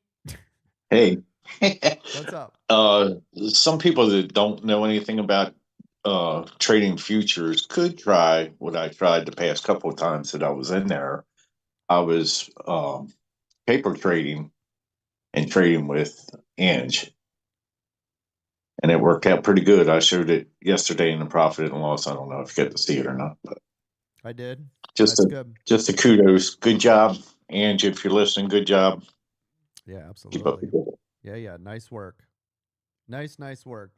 Hey. What's up? Some people that don't know anything about trading futures could try what I tried the past couple of times that I was in there. I was paper trading and trading with Ange. And it worked out pretty good. I showed it yesterday in the profit and loss. I don't know if you get to see it or not, but I did. Just a kudos. Good job, Ange. If you're listening, good job. Yeah, Keep up the absolutely. good. Yeah. Nice work. Nice work.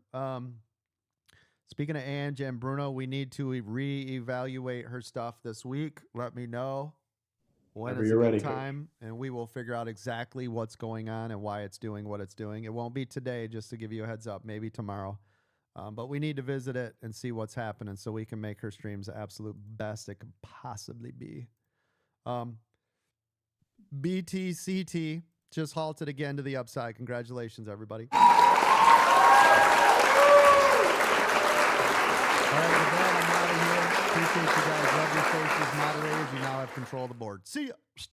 Speaking of Ange and Bruno, we need to reevaluate her stuff this week. Let me know when Whenever is a you're good ready, Coach. time, and we will figure out exactly what's going on and why it's doing what it's doing. It won't be today, just to give you a heads up, maybe tomorrow. But we need to visit it and see what's happening so we can make her streams the absolute best it could possibly be. BTCT just halted again to the upside. Congratulations, everybody. All right, with that, I'm out of here. Appreciate you guys. Love your faces, moderators. You now have control of the board. See ya.